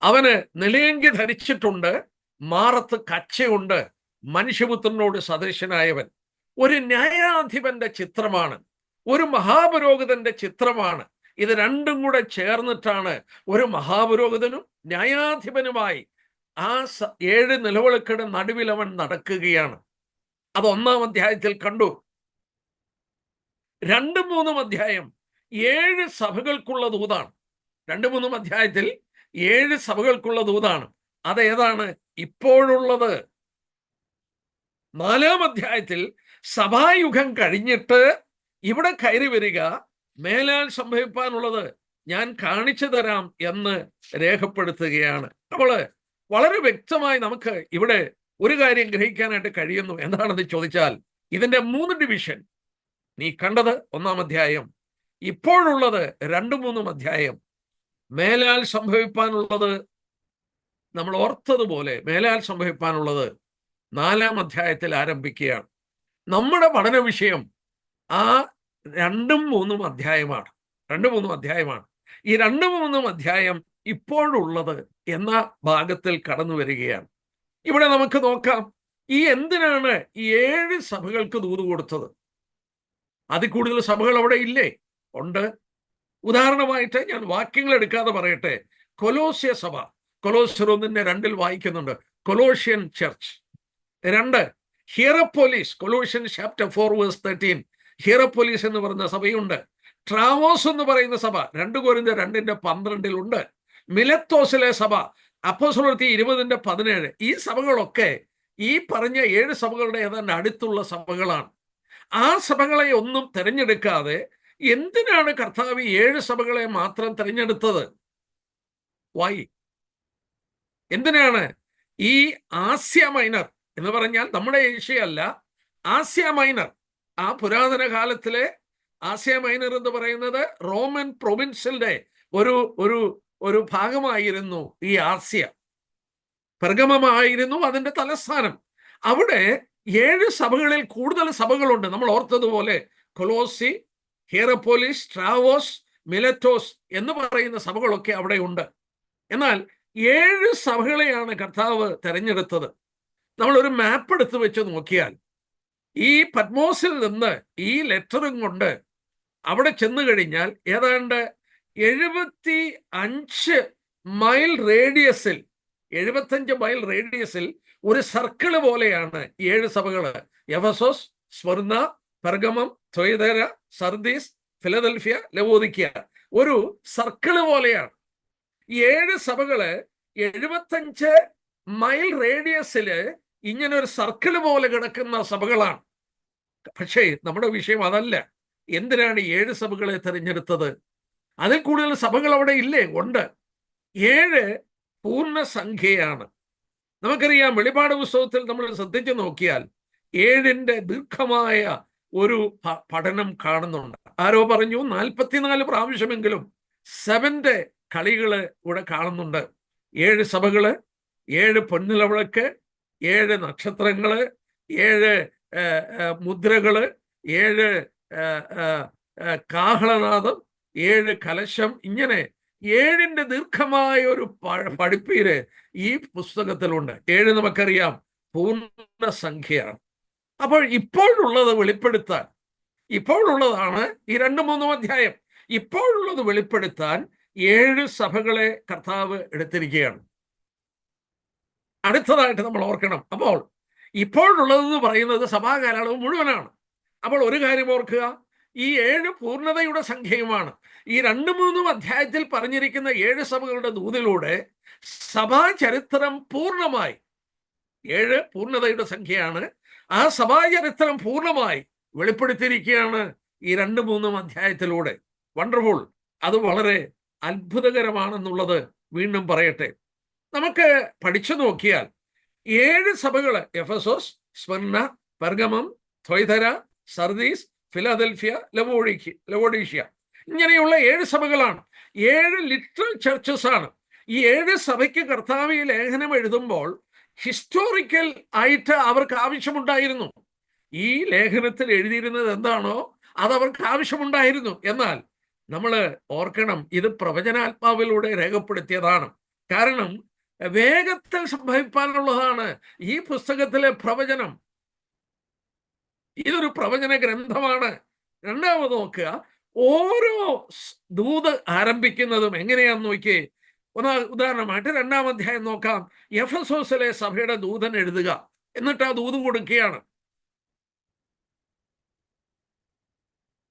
അവന് നിലയങ്കി ധരിച്ചിട്ടുണ്ട്, മാറത്ത് കച്ചയുണ്ട്, മനുഷ്യപുത്രനോട് സദൃശനായവൻ. ഒരു ന്യായാധിപന്റെ ചിത്രമാണ്, ഒരു മഹാപുരോഹിതന്റെ ചിത്രമാണ്. ഇത് രണ്ടും കൂടെ ചേർന്നിട്ടാണ് ഒരു മഹാപുരോഹിതനും ന്യായാധിപനുമായി ആ 7 നിലവിളക്കുകളുടെ നടുവിൽ അവൻ നടക്കുകയാണ്. അത് 1-ാം അധ്യായത്തിൽ കണ്ടു. 2-3 അധ്യായം 7 സഭകൾക്കുള്ള ദൂതാണ്. 2-3 അധ്യായത്തിൽ 7 സഭകൾക്കുള്ള ദൂതാണ്. അതേതാണ്? ഇപ്പോഴുള്ളത്. 4-ാം അധ്യായത്തിൽ സഭായുഗം കഴിഞ്ഞിട്ട് ഇവിടെ കയറി വരിക, മേലാൽ സംഭവിക്കാനുള്ളത് ഞാൻ കാണിച്ചു തരാം എന്ന് രേഖപ്പെടുത്തുകയാണ്. അപ്പോൾ വളരെ വ്യക്തമായി നമുക്ക് ഇവിടെ ഒരു കാര്യം ഗ്രഹിക്കാനായിട്ട് കഴിയുന്നു. എന്താണെന്ന് ചോദിച്ചാൽ, ഇതിന്റെ 3 ഡിവിഷൻ. നീ കണ്ടത് 1-ാം അധ്യായം, ഇപ്പോഴുള്ളത് 2-3 അധ്യായം, മേലാൽ സംഭവിക്കാനുള്ളത് നമ്മൾ ഓർത്തതുപോലെ മേലാൽ സംഭവിക്കാനുള്ളത് 4-ാം അധ്യായത്തിൽ ആരംഭിക്കുകയാണ്. നമ്മുടെ പഠന വിഷയം ആ 2-3 അധ്യായമാണ്. 2-3 അധ്യായമാണ്. ഈ 2-3 അധ്യായം ഇപ്പോഴുള്ളത് എന്ന ഭാഗത്തിൽ കടന്നു വരികയാണ്. ഇവിടെ നമുക്ക് നോക്കാം, ഈ എന്തിനാണ് ഈ 7 സഭകൾക്ക് ദൂത് കൊടുത്തത്? അതിൽ കൂടുതൽ സഭകൾ അവിടെ ഇല്ലേ? ഉണ്ട്. ഉദാഹരണമായിട്ട് ഞാൻ വാക്യങ്ങൾ എടുക്കാതെ പറയട്ടെ. കൊലോസ്യ സഭ, കൊലോസ്യർ 1:2 വായിക്കുന്നുണ്ട്, കൊലോഷ്യൻ ചർച്ച്. 2, ഹിയറപ്പോലിസ്, കൊലോഷ്യൻ ചാപ്റ്റർ 4:13, ഹിയറപ്പോലിസ് എന്ന് പറയുന്ന സഭയുണ്ട്. ട്രാവോസ് എന്ന് പറയുന്ന സഭ 2 കൊരിന്ത്യർ 2:12 ഉണ്ട്. മിലത്തോസിലെ സഭ അപ്പോസ്തലപ്രവൃത്തി 20:17. ഈ സഭകളൊക്കെ ഈ പറഞ്ഞ 7 സഭകളുടെ ഏതാണ്ട് അടുത്തുള്ള സഭകളാണ്. ആ സഭകളെ ഒന്നും തിരഞ്ഞെടുക്കാതെ എന്തിനാണ് കർത്താവ് 7 സഭകളെ മാത്രം തിരഞ്ഞെടുത്തത്? വായി എന്തിനാണ്? ഈ ആസ്യ മൈനർ എന്ന് പറഞ്ഞാൽ നമ്മുടെ ഏഷ്യയല്ല, ആസ്യ മൈനർ, ആ പുരാതന കാലത്തിലെ ആസ്യ മൈനർ എന്ന് പറയുന്നത് റോമൻ പ്രൊവിൻസിന്റെ ഒരു ഒരു ഒരു ഭാഗമായിരുന്നു ഈ ആസ്യ. പെർഗമമായിരുന്നു അതിന്റെ തലസ്ഥാനം. അവിടെ 7 സഭകളിൽ കൂടുതൽ സഭകളുണ്ട്. നമ്മൾ ഓർത്തതുപോലെ കൊലോസി, ഹിയറപ്പോലിസ്, ട്രാവോസ്, മിലറ്റോസ് എന്ന് പറയുന്ന സഭകളൊക്കെ അവിടെ ഉണ്ട്. എന്നാൽ 7 സഭകളെയാണ് കർത്താവ് തെരഞ്ഞെടുത്തത്. നമ്മളൊരു മാപ്പ് എടുത്ത് വെച്ച് നോക്കിയാൽ, ഈ പത്മോസിൽ നിന്ന് ഈ ലെറ്ററും കൊണ്ട് അവിടെ ചെന്ന് കഴിഞ്ഞാൽ ഏതാണ്ട് 75 മൈൽ റേഡിയസിൽ 75 മൈൽ റേഡിയസിൽ ഒരു സർക്കിള് പോലെയാണ് 7 സഭകള്. Ephesus, Smyrna, Pergamum, Thyatira, Sardis, Philadelphia, Laodicea. ഒരു സർക്കിള് പോലെയാണ്. 7 സഭകള് 75 മൈൽ റേഡിയസില് ഇങ്ങനെ ഒരു സർക്കിള് പോലെ കിടക്കുന്ന സഭകളാണ്. പക്ഷേ നമ്മുടെ വിഷയം അതല്ല. എന്തിനാണ് 7 സഭകളെ തിരഞ്ഞെടുത്തത്? അതിൽ കൂടുതൽ സഭകൾ അവിടെ ഇല്ലേ? ഉണ്ട്. 7 പൂർണ്ണസംഖ്യയാണ്. നമുക്കറിയാം, വെളിപാട് പുസ്തകത്തിൽ നമ്മൾ ശ്രദ്ധിച്ചു നോക്കിയാൽ 7ന്റെ ദീർഘമായ ഒരു പഠനം കാണുന്നുണ്ട്. ആരോ പറഞ്ഞു 44 പ്രാവശ്യമെങ്കിലും 7ന്റെ കളികള് ഇവിടെ കാണുന്നുണ്ട്. 7 സഭകള്, 7 പൊൻനിലവിളക്ക്, 7 നക്ഷത്രങ്ങള്, 7 മുദ്രകള്, 7 കാഹളനാദം, 7 കലശം, ഇങ്ങനെ 7ന്റെ ദീർഘമായ ഒരു പഠിപ്പീര് ഈ പുസ്തകത്തിലുണ്ട്. 7 നമുക്കറിയാം പൂർണ്ണസംഖ്യയാണ്. അപ്പോൾ ഇപ്പോഴുള്ളത് വെളിപ്പെടുത്താൻ, ഇപ്പോഴുള്ളതാണ് ഈ 2-3 അധ്യായം. ഇപ്പോഴുള്ളത് വെളിപ്പെടുത്താൻ 7 സഭകളെ കർത്താവ് എടുത്തിരിക്കുകയാണ്. അടുത്തതായിട്ട് നമ്മൾ ഓർക്കണം, അപ്പോൾ ഇപ്പോഴുള്ളതെന്ന് പറയുന്നത് സഭാകാലയളവ് മുഴുവനാണ്. അപ്പോൾ ഒരു കാര്യം ഓർക്കുക, ഈ 7 പൂർണ്ണതയുടെ സംഖ്യയുമാണ്. ഈ 2-3 അധ്യായത്തിൽ പറഞ്ഞിരിക്കുന്ന 7 സഭകളുടെ ദൂതിലൂടെ സഭാചരിത്രം പൂർണ്ണമായി, 7 പൂർണ്ണതയുടെ സംഖ്യയാണ്, ആ സഭാചരിത്രം പൂർണ്ണമായി വെളിപ്പെടുത്തിയിരിക്കുകയാണ് ഈ 2-3 അധ്യായത്തിലൂടെ. വണ്ടർഫുൾ. അത് വളരെ അത്ഭുതകരമാണെന്നുള്ളത് വീണ്ടും പറയട്ടെ. നമുക്ക് പഠിച്ചു നോക്കിയാൽ 7 സഭകള് Ephesus, Smyrna, Pergamum, Thyatira, Sardis, Philadelphia, ലവോഡീഷ്യ, ഇങ്ങനെയുള്ള 7 സഭകളാണ്. 7 ലിറ്ററൽ ചർച്ചസ് ആണ്. ഈ 7 സഭയ്ക്ക് കർത്താവ് ഈ ലേഖനം എഴുതുമ്പോൾ ഹിസ്റ്റോറിക്കൽ ആയിട്ട് അവർക്ക് ആവശ്യമുണ്ടായിരുന്നു. ഈ ലേഖനത്തിൽ എഴുതിയിരുന്നത് എന്താണോ അത് അവർക്ക് ആവശ്യമുണ്ടായിരുന്നു. എന്നാൽ നമ്മൾ ഓർക്കണം, ഇത് പ്രവചനാത്മാവിലൂടെ രേഖപ്പെടുത്തിയതാണ്. കാരണം വേഗത്തിൽ സംഭവിക്കാനുള്ളതാണ് ഈ പുസ്തകത്തിലെ പ്രവചനം. ഇതൊരു പ്രവചന ഗ്രന്ഥമാണ്. രണ്ടാമത് നോക്കുക, ഓരോ ദൂത് ആരംഭിക്കുന്നതും എങ്ങനെയാന്ന് നോക്കിയേ. ഉദാഹരണമായിട്ട് 2-ാം അധ്യായം നോക്കാം. എഫെസോസിലെ സഭയുടെ ദൂതൻ എഴുതുക, എന്നിട്ട് ആ ദൂത് കൊടുക്കുകയാണ്.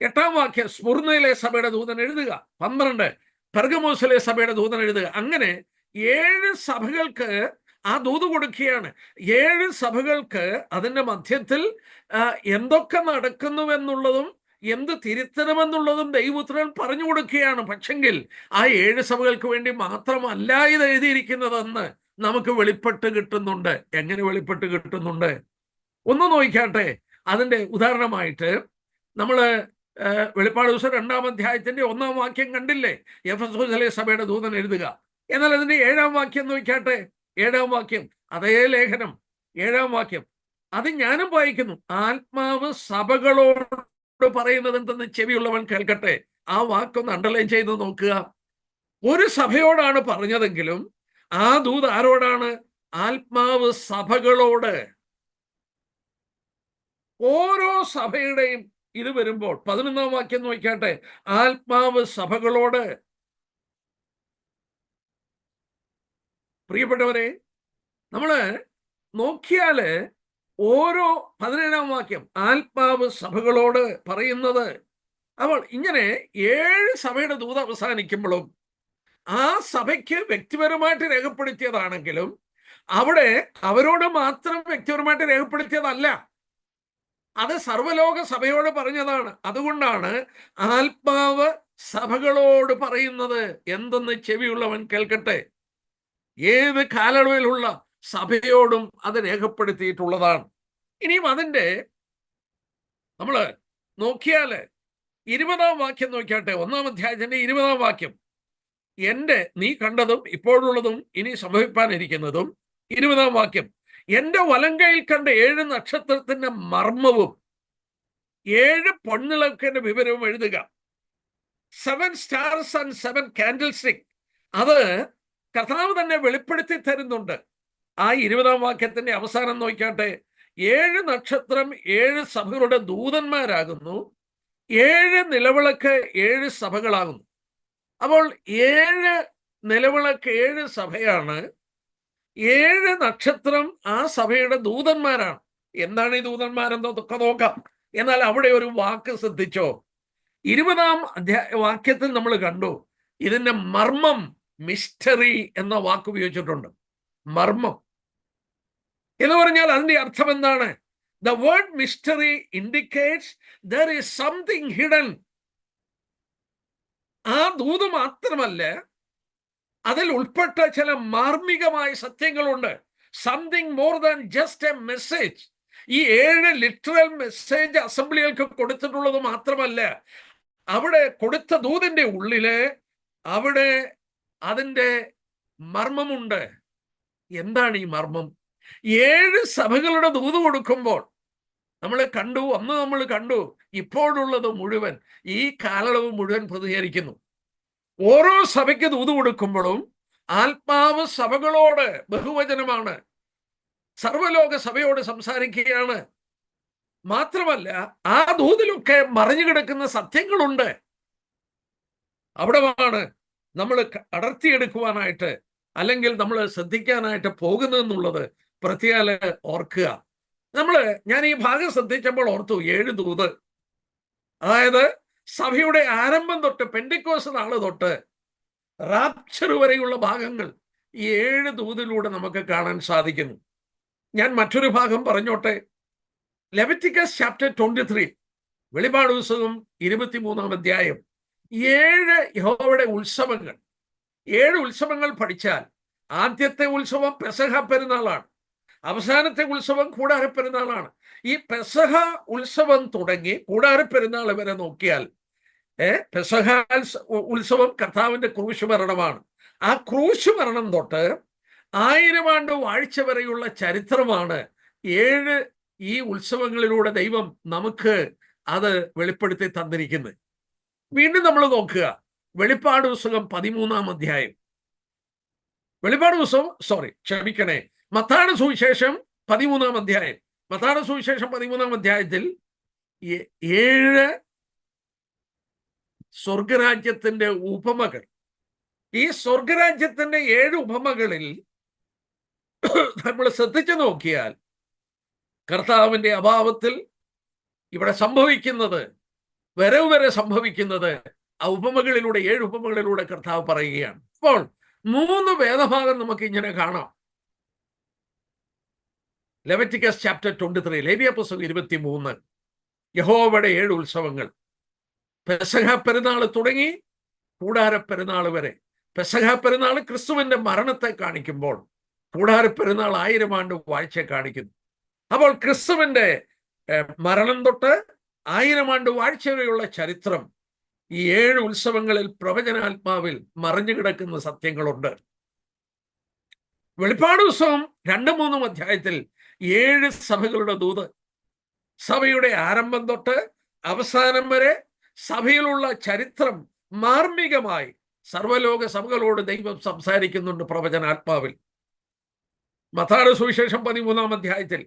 8-ാം വാക്യം സ്മുർന്നയിലെ സഭയുടെ ദൂതൻ എഴുതുക. 12 പെർഗമോസിലെ സഭയുടെ ദൂതൻ എഴുതുക. അങ്ങനെ 7 സഭകൾക്ക് ആ ദൂത് കൊടുക്കുകയാണ്. 7 സഭകൾക്ക് അതിൻ്റെ മധ്യത്തിൽ എന്തൊക്കെ നടക്കുന്നുവെന്നുള്ളതും എന്ത് തിരുത്തണമെന്നുള്ളതും ദൈവപുത്രൻ പറഞ്ഞു കൊടുക്കുകയാണ്. പക്ഷെങ്കിൽ ആ 7 സഭകൾക്ക് വേണ്ടി മാത്രമല്ല ഇത് എഴുതിയിരിക്കുന്നതെന്ന് നമുക്ക് വെളിപ്പെട്ട് കിട്ടുന്നുണ്ട്. എങ്ങനെ വെളിപ്പെട്ട് കിട്ടുന്നുണ്ട്? ഒന്ന് നോക്കിക്കാട്ടെ. അതിൻ്റെ ഉദാഹരണമായിട്ട് നമ്മൾ വെളിപ്പാട് ദിവസം 2-ാം അധ്യായത്തിന്റെ 1-ാം വാക്യം കണ്ടില്ലേ? എഫെസോസിലെ സഭയുടെ ദൂതൻ എഴുതുക. എന്നാൽ അതിന്റെ 7-ാം വാക്യം നോക്കിക്കാട്ടെ. 7-ാം വാക്യം, അതേ ലേഖനം 7-ാം വാക്യം, അത് ഞാനും വായിക്കുന്നു. ആത്മാവ് സഭകളോട് പറയുന്നത് എന്തെന്ന് ചെവിയുള്ളവൻ കേൾക്കട്ടെ. ആ വാക്കൊന്ന് അണ്ടർലൈൻ ചെയ്ത് നോക്കുക. ഒരു സഭയോടാണ് പറഞ്ഞതെങ്കിലും ആ ദൂത് ആരോടാണ്? ആത്മാവ് സഭകളോട്. ഓരോ സഭയുടെയും ഇത് വരുമ്പോൾ 11-ാം വാക്യം നോക്കിയാട്ടെ. ആത്മാവ് സഭകളോട്. പ്രിയപ്പെട്ടവരെ, നമ്മള് നോക്കിയാല് ഓരോ 17-ാം വാക്യം ആത്മാവ് സഭകളോട് പറയുന്നത്. അപ്പോൾ ഇങ്ങനെ 7 സഭയുടെ ദൂത് അവസാനിക്കുമ്പോഴും ആ സഭയ്ക്ക് വ്യക്തിപരമായിട്ട് രേഖപ്പെടുത്തിയതാണെങ്കിലും അവിടെ അവരോട് മാത്രം വ്യക്തിപരമായിട്ട് രേഖപ്പെടുത്തിയതല്ല, അത് സർവ്വലോക സഭയോട് പറഞ്ഞതാണ്. അതുകൊണ്ടാണ് ആത്മാവ് സഭകളോട് പറയുന്നത് എന്തെന്ന് ചെവിയുള്ളവൻ കേൾക്കട്ടെ. ഏത് കാലയളവിലുള്ള സഭയോടും അത് രേഖപ്പെടുത്തിയിട്ടുള്ളതാണ്. ഇനിയും അതിൻ്റെ നമ്മൾ നോക്കിയാല് 20-ാം വാക്യം നോക്കിയാട്ടെ. 1-ാം അധ്യായത്തിന്റെ 20-ാം വാക്യം, നീ കണ്ടതും ഇപ്പോഴുള്ളതും ഇനി സംഭവിക്കാനിരിക്കുന്നതും. 20-ാം വാക്യം, എന്റെ വലങ്കയിൽ കണ്ട 7 നക്ഷത്രത്തിന്റെ മർമ്മവും 7 പൊൻനിളക്കിന്റെ വിവരവും എഴുതുക. 7 സ്റ്റാർസ് ആൻഡ് 7 കാൻഡിൽ സ്റ്റിക്. അത് കർത്താവ് തന്നെ വെളിപ്പെടുത്തി തരുന്നുണ്ട്. ആ 20-ാം വാക്യത്തിന്റെ അവസാനം നോക്കിയാട്ടെ. 7 നക്ഷത്രം 7 സഭകളുടെ ദൂതന്മാരാകുന്നു. 7 നിലവിളക്ക് 7 സഭകളാകുന്നു. അപ്പോൾ 7 നിലവിളക്ക് 7 സഭയാണ്. 7 നക്ഷത്രം ആ സഭയുടെ ദൂതന്മാരാണ്. എന്താണ് ഈ ദൂതന്മാരെന്നൊക്കെ നോക്കാം. എന്നാൽ അവിടെ ഒരു വാക്ക് ശ്രദ്ധിച്ചോ? 20-ാം വാക്യത്തിൽ നമ്മൾ കണ്ടു ഇതിന്റെ മർമ്മം, മിസ്റ്ററി എന്ന വാക്ക് ഉപയോഗിച്ചിട്ടുണ്ട്. മർമ്മം എന്ന് പറഞ്ഞാൽ അതിന്റെ അർത്ഥം എന്താണ്? The word mystery indicates there is something hidden. ആ ദൂത് മാത്രമല്ല, അതിൽ ഉൾപ്പെട്ട ചില മാർമികമായ സത്യങ്ങളുണ്ട്. Something more than just a message. ഈ 7 ലിറ്ററൽ മെസ്സേജ് അസംബ്ലികൾക്ക് കൊടുത്തിട്ടുള്ളത് മാത്രമല്ല, അവിടെ കൊടുത്ത ദൂതിന്റെ ഉള്ളില് അവിടെ അതിൻ്റെ മർമ്മമുണ്ട്. എന്താണ് ഈ മർമ്മം? 7 സഭകളുടെ ദൂത് കൊടുക്കുമ്പോൾ നമ്മൾ കണ്ടു ഇപ്പോഴുള്ളത് മുഴുവൻ, ഈ കാലയളവ് മുഴുവൻ പ്രതികരിക്കുന്നു. ഓരോ സഭയ്ക്ക് ദൂത് കൊടുക്കുമ്പോഴും ആത്മാവ് സഭകളോട്, ബഹുവചനമാണ്, സർവ്വലോക സഭയോട് സംസാരിക്കുകയാണ്. മാത്രമല്ല ആ ദൂതിലൊക്കെ മറിഞ്ഞു കിടക്കുന്ന സത്യങ്ങളുണ്ട്. അവിടെയാണ് നമ്മൾ അടർത്തിയെടുക്കുവാനായിട്ട് അല്ലെങ്കിൽ നമ്മൾ ശ്രദ്ധിക്കാനായിട്ട് പോകുന്നതെന്നുള്ളത് പ്രത്യേക ഓർക്കുക. ഞാൻ ഈ ഭാഗം ശ്രദ്ധിച്ചപ്പോൾ ഓർത്തു 7 ദൂത്. അതായത് സഭയുടെ ആരംഭം തൊട്ട്, പെന്തിക്കോസ്ത് നാള് തൊട്ട് റാപ്ചർ വരെയുള്ള ഭാഗങ്ങൾ ഈ 7 ദൂതിലൂടെ നമുക്ക് കാണാൻ സാധിക്കുന്നു. ഞാൻ മറ്റൊരു ഭാഗം പറഞ്ഞോട്ടെ. ലെവിറ്റിക്കസ് ചാപ്റ്റർ 23, വെളിപാട് പുസ്തകം 23-ാം അധ്യായം, 7 യഹോവയുടെ ഉത്സവങ്ങൾ. 7 ഉത്സവങ്ങൾ പഠിച്ചാൽ ആദ്യത്തെ ഉത്സവം പെസഹ പെരുന്നാളാണ്. അവസാനത്തെ ഉത്സവം കൂടാര പെരുന്നാളാണ്. ഈ പെസഹ ഉത്സവം തുടങ്ങി കൂടാര പെരുന്നാൾ വരെ നോക്കിയാൽ പെസഹ ഉത്സവം കർത്താവിന്റെ ക്രൂശ് മരണമാണ്. ആ ക്രൂശ് മരണം തൊട്ട് 1000 ആണ്ട് വാഴ്ച വരെയുള്ള ചരിത്രമാണ് ഈ ഉത്സവങ്ങളിലൂടെ ദൈവം നമുക്ക് അത് വെളിപ്പെടുത്തി തന്നിരിക്കുന്നത്. വീണ്ടും നമ്മൾ നോക്കുക, വെളിപ്പാട് പുസ്തകം 13-ാം അധ്യായം. വെളിപ്പാട് പുസ്തകം ക്ഷമിക്കണേ, മത്തായിയുടെ സുവിശേഷം 13-ാം അധ്യായം. മത്തായിയുടെ സുവിശേഷം 13-ാം അധ്യായത്തിൽ 7 സ്വർഗരാജ്യത്തിന്റെ ഉപമകൾ. ഈ സ്വർഗരാജ്യത്തിന്റെ 7 ഉപമകളിൽ നമ്മൾ ശ്രദ്ധിച്ചു നോക്കിയാൽ കർത്താവിന്റെ അഭാവത്തിൽ ഇവിടെ സംഭവിക്കുന്നത്, വരവ് വരെ സംഭവിക്കുന്നത് ആ ഉപമകളിലൂടെ, 7 ഉപമകളിലൂടെ കർത്താവ് പറയുകയാണ്. അപ്പോൾ 3 വേദഭാഗം നമുക്ക് ഇങ്ങനെ കാണാം. ലെവിറ്റിക്കസ് ചാപ്റ്റർ 23, ലേവ്യ പുസ്തകം 23, യഹോവയുടെ 7 ഉത്സവങ്ങൾ. പെസഹ പെരുന്നാൾ തുടങ്ങി കൂടാര പെരുന്നാൾ വരെ. പെസഹ പെരുന്നാൾ ക്രിസ്തുവിന്റെ മരണത്തെ കാണിക്കുമ്പോൾ കൂടാര പെരുന്നാൾ 1000 ആണ്ട് വാഴ്ച കാണിക്കുന്നു. അപ്പോൾ ക്രിസ്തുവിന്റെ മരണം തൊട്ട് 1000 ആണ്ട് വാഴ്ച വരെയുള്ള ചരിത്രം ഈ 7 ഉത്സവങ്ങളിൽ പ്രവചനാത്മാവിൽ മറഞ്ഞു കിടക്കുന്ന സത്യങ്ങളുണ്ട്. വെളിപ്പാട് പുസ്തകം 2-3 അധ്യായത്തിൽ 7 സഭകളുടെ ദൂത്, സഭയുടെ ആരംഭം തൊട്ട് അവസാനം വരെ സഭയിലുള്ള ചരിത്രം മാർമികമായി സർവലോക സഭകളോട് ദൈവം സംസാരിക്കുന്നുണ്ട് പ്രവചനാത്മാവിൽ. മത്തായിയുടെ സുവിശേഷം 13-ാം അധ്യായത്തിൽ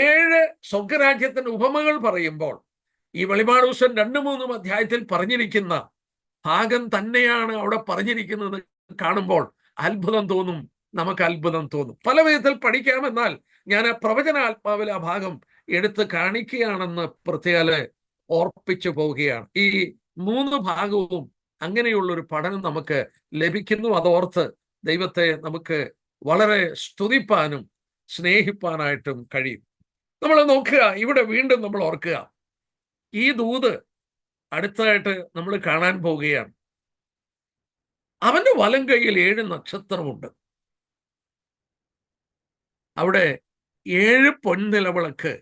7 സ്വർഗരാജ്യത്തിന്റെ ഉപമകൾ പറയുമ്പോൾ ഈ വെളിപ്പാട് പുസ്തകം 2-3 അധ്യായത്തിൽ പറഞ്ഞിരിക്കുന്ന ഭാഗം തന്നെയാണ് അവിടെ പറഞ്ഞിരിക്കുന്നത് കാണുമ്പോൾ അത്ഭുതം തോന്നും, നമുക്ക് അത്ഭുതം തോന്നും. പല വിധത്തിൽ പഠിക്കാമെന്നാൽ ഞാൻ ആ പ്രവചനാത്മാവിൽ ആ ഭാഗം എടുത്ത് കാണിക്കുകയാണെന്ന് പ്രത്യേക ഓർപ്പിച്ചു പോവുകയാണ്. ഈ 3 ഭാഗവും അങ്ങനെയുള്ളൊരു പഠനം നമുക്ക് ലഭിക്കുന്നു. അതോർത്ത് ദൈവത്തെ നമുക്ക് വളരെ സ്തുതിപ്പാനും സ്നേഹിപ്പാനായിട്ടും കഴിയും. നമ്മൾ നോക്കുക, ഇവിടെ വീണ്ടും നമ്മൾ ഓർക്കുക, ഈ ദൂത് അടുത്തായിട്ട് നമ്മൾ കാണാൻ പോവുകയാണ്. അവന്റെ വലം കൈയിൽ 7 നക്ഷത്രമുണ്ട്. അവിടെ 7 പൊൻനിലവിളക്ക്.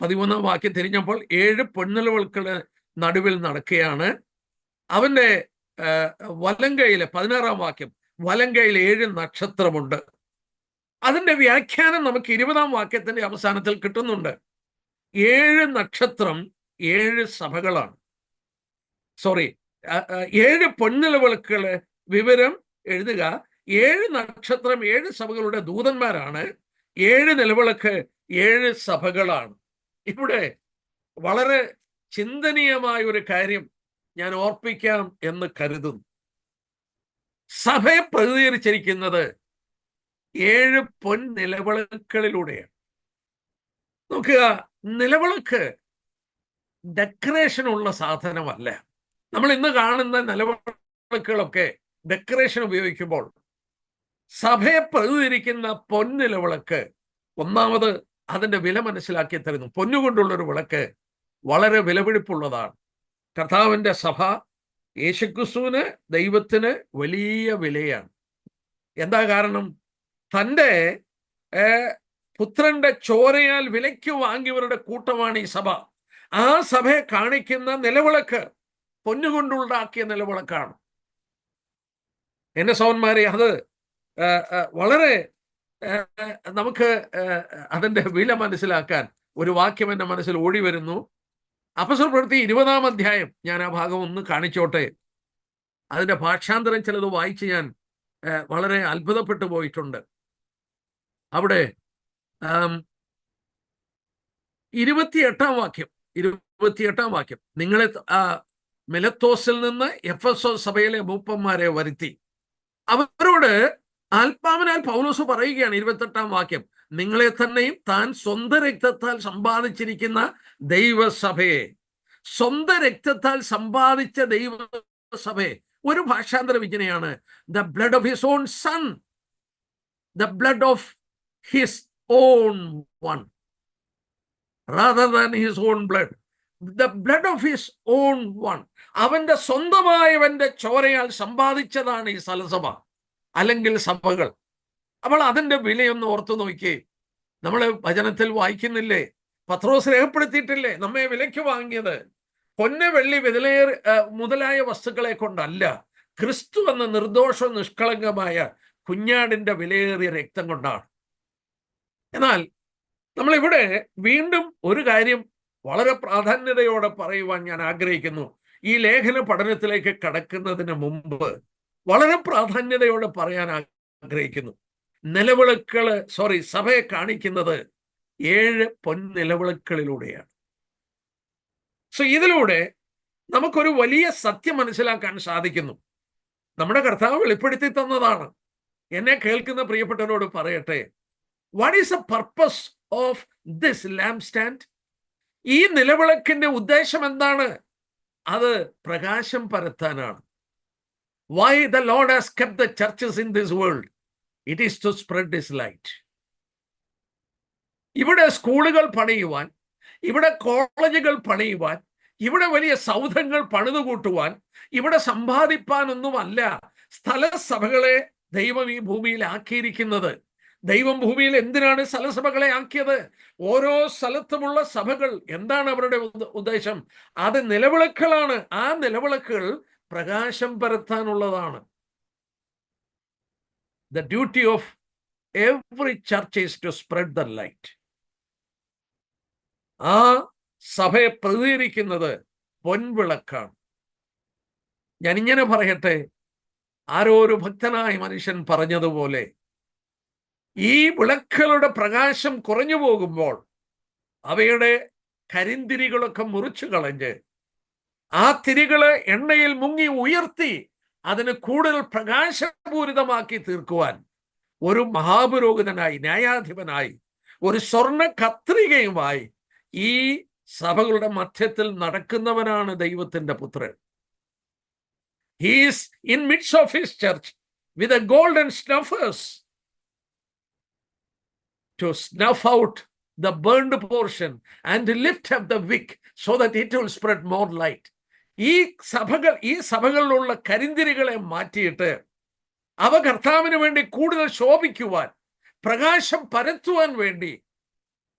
13-ാം വാക്യം തിരിഞ്ഞപ്പോൾ 7 പൊൻനിലവിളക്കുകളുടെ നടുവിൽ നടക്കുകയാണ്. അവന്റെ വലം കൈയിൽ 16-ാം വാക്യം, വലം കൈയിൽ 7 നക്ഷത്രമുണ്ട്. അതിന്റെ വ്യാഖ്യാനം നമുക്ക് 20-ാം വാക്യത്തിന്റെ അവസാനത്തിൽ കിട്ടുന്നുണ്ട്. 7 നക്ഷത്രം 7 സഭകളാണ്. 7 പൊൻനിലവിളക്കുകളെ വിവരം എഴുതുക. 7 നക്ഷത്രം 7 സഭകളുടെ ദൂതന്മാരാണ്. 7 നിലവിളക്ക് 7 സഭകളാണ്. ഇവിടെ വളരെ ചിന്തനീയമായ ഒരു കാര്യം ഞാൻ ഓർപ്പിക്കാം എന്ന് കരുതുന്നു. സഭയെ പ്രതിനിധീകരിച്ചിരിക്കുന്നത് 7 പൊൻ നിലവിളക്കുകളിലൂടെയാണ്. നോക്കുക, നിലവിളക്ക് ഡെക്കറേഷൻ ഉള്ള സാധനമല്ല. നമ്മൾ ഇന്ന് കാണുന്ന നിലവിളക്കുകളൊക്കെ ഡെക്കറേഷൻ ഉപയോഗിക്കുമ്പോൾ സഭയെ പ്രതിനിധീകരിക്കുന്ന പൊൻനിലവിളക്ക് ഒന്നാമത് അതിന്റെ വില മനസ്സിലാക്കി തരുന്നു. പൊന്നുകൊണ്ടുള്ളൊരു വിളക്ക് വളരെ വിലപിടിപ്പുള്ളതാണ്. കർത്താവിന്റെ സഭ യേശുക്രിസ്തുവിന്, ദൈവത്തിന് വലിയ വിലയാണ്. എന്താ കാരണം? തൻ്റെ പുത്രന്റെ ചോരയാൽ വിലയ്ക്ക് വാങ്ങിയവരുടെ കൂട്ടമാണ് ഈ സഭ. ആ സഭയെ കാണിക്കുന്ന നിലവിളക്ക് പൊന്നുകൊണ്ടുണ്ടാക്കിയ നിലവിളക്കാണ്. എന്റെ സഹോദരന്മാരെ, അത് വളരെ നമുക്ക് അതിന്റെ വില മനസ്സിലാക്കാൻ ഒരു വാക്യം എൻ്റെ മനസ്സിൽ ഓടി വരുന്നു. അപ്പോസ്തലപ്രവൃത്തി 20-ാം അധ്യായം. ഞാൻ ആ ഭാഗം ഒന്ന് കാണിച്ചോട്ടെ. അതിന്റെ ഭാഷാന്തരം ചിലത് വായിച്ച് ഞാൻ വളരെ അത്ഭുതപ്പെട്ടു പോയിട്ടുണ്ട്. അവിടെ 28-ാം വാക്യം, നിങ്ങളെ മിലത്തോസിൽ നിന്ന് എഫെസോസ് സഭയിലെ മൂപ്പന്മാരെ വരുത്തി അവരോട് ആത്മാവിനാൽ പൗലോസ് പറയുകയാണ്. 28-ാം വാക്യം, നിങ്ങളെ തന്നെയും താൻ സ്വന്തം രക്തത്താൽ സമ്പാദിച്ചിരിക്കുന്ന ദൈവസഭയെ, സ്വന്തം രക്തത്താൽ സമ്പാദിച്ച ദൈവസഭയെ. ഒരു ഭാഷാന്തരം ഇങ്ങനെയാണ്: the blood of his own sun, the blood of his own one rather than his own blood, the blood of his own one. അവന്റെ സ്വന്തമായവന്റെ ചോരയാൽ സമ്പാദിച്ചതാണ് ഈ സലസഭ അല്ലെങ്കിൽ സഭകൾ. അപ്പോൾ അതിന്റെ വിലയൊന്ന് ഓർത്തു നോക്കിയേ. നമ്മൾ വചനത്തിൽ വായിക്കുന്നില്ലേ, പത്രോസ് രേഖപ്പെടുത്തിയിട്ടില്ലേ, നമ്മെ വിലയ്ക്ക് വാങ്ങിയത് പൊന്ന് വെള്ളി മുതലായ വസ്തുക്കളെ കൊണ്ടല്ല, ക്രിസ്തു എന്ന നിർദോഷ നിഷ്കളങ്കമായ കുഞ്ഞാടിന്റെ വിലയേറിയ രക്തം കൊണ്ടാണ്. എന്നാൽ നമ്മളിവിടെ വീണ്ടും ഒരു കാര്യം വളരെ പ്രാധാന്യതയോടെ പറയുവാൻ ഞാൻ ആഗ്രഹിക്കുന്നു. ഈ ലേഖന പഠനത്തിലേക്ക് കടക്കുന്നതിന് മുമ്പ് വളരെ പ്രാധാന്യതയോടെ പറയാൻ ആഗ്രഹിക്കുന്നു. സഭയെ കാണിക്കുന്നത് 7 പൊൻനിലവിളക്കുകളിലൂടെയാണ്. ഇതിലൂടെ നമുക്കൊരു വലിയ സത്യം മനസ്സിലാക്കാൻ സാധിക്കുന്നു. നമ്മുടെ കർത്താവ് വെളിപ്പെടുത്തി തന്നതാണ്. എന്നെ കേൾക്കുന്ന പ്രിയപ്പെട്ടവരോട് പറയട്ടെ, what is the purpose of this lamp stand? ഈ നിലവിളക്കിന്റെ ഉദ്ദേശം എന്താണ്? അത് പ്രകാശം പരത്താനാണ്. Why the Lord has kept the churches in this world? It is to spread His light. ഇവിടെ സ്കൂളുകൾ പണിയുവാൻ, ഇവിടെ കോളേജുകൾ പണിയുവാൻ, ഇവിടെ വലിയ സൗധങ്ങൾ പണിതുകൂട്ടുവാൻ, ഇവിടെ സമ്പാദിപ്പാനൊന്നുമല്ല സ്ഥലസഭകളെ ദൈവം ഈ ഭൂമിയിൽ ആക്കിയിരിക്കുന്നത്. ദൈവം ഭൂമിയിൽ എന്തിനാണ് സ്ഥലസഭകളെ ആക്കിയത്? ഓരോ സ്ഥലത്തുമുള്ള സഭകൾ എന്താണ് അവരുടെ ഉദ്ദേശം? അത് നിലവിളക്കുകളാണ്. ആ നിലവിളക്കുകൾ പ്രകാശം പരത്താനുള്ളതാണ്. The duty of every church is to spread the light. ആ സഭയെ പ്രതികരിക്കുന്നത് പൊൻവിളക്കാണ്. ഞാനിങ്ങനെ പറയട്ടെ, ആരോ ഒരു ഭക്തനായ മനുഷ്യൻ പറഞ്ഞതുപോലെ, ഈ വിളക്കുകളുടെ പ്രകാശം കുറഞ്ഞു പോകുമ്പോൾ അവയുടെ കരിന്തിരികളൊക്കെ മുറിച്ചു കളഞ്ഞ് ആ തിരികളെ എണ്ണയിൽ മുങ്ങി ഉയർത്തി അതിന് കൂടുതൽ പ്രകാശപൂരിതമാക്കി തീർക്കുവാൻ ഒരു മഹാപുരോഹിതനായി, ന്യായാധിപനായി, ഒരു സ്വർണ്ണ കത്രികയുമായി ഈ സഭകളുടെ മധ്യത്തിൽ നടക്കുന്നവനാണ് ദൈവത്തിന്റെ പുത്രൻ. He is in midst of his church with a golden snuffers to snuff out the burned portion and lift up the wick so that it will spread more light. ഈ സഭകളിലുള്ള കരിന്തിരികളെ മാറ്റിയിട്ട് അവ കർത്താവിന് വേണ്ടി കൂടുതൽ ശോഭിക്കുവാൻ, പ്രകാശം പരത്തുവാൻ വേണ്ടി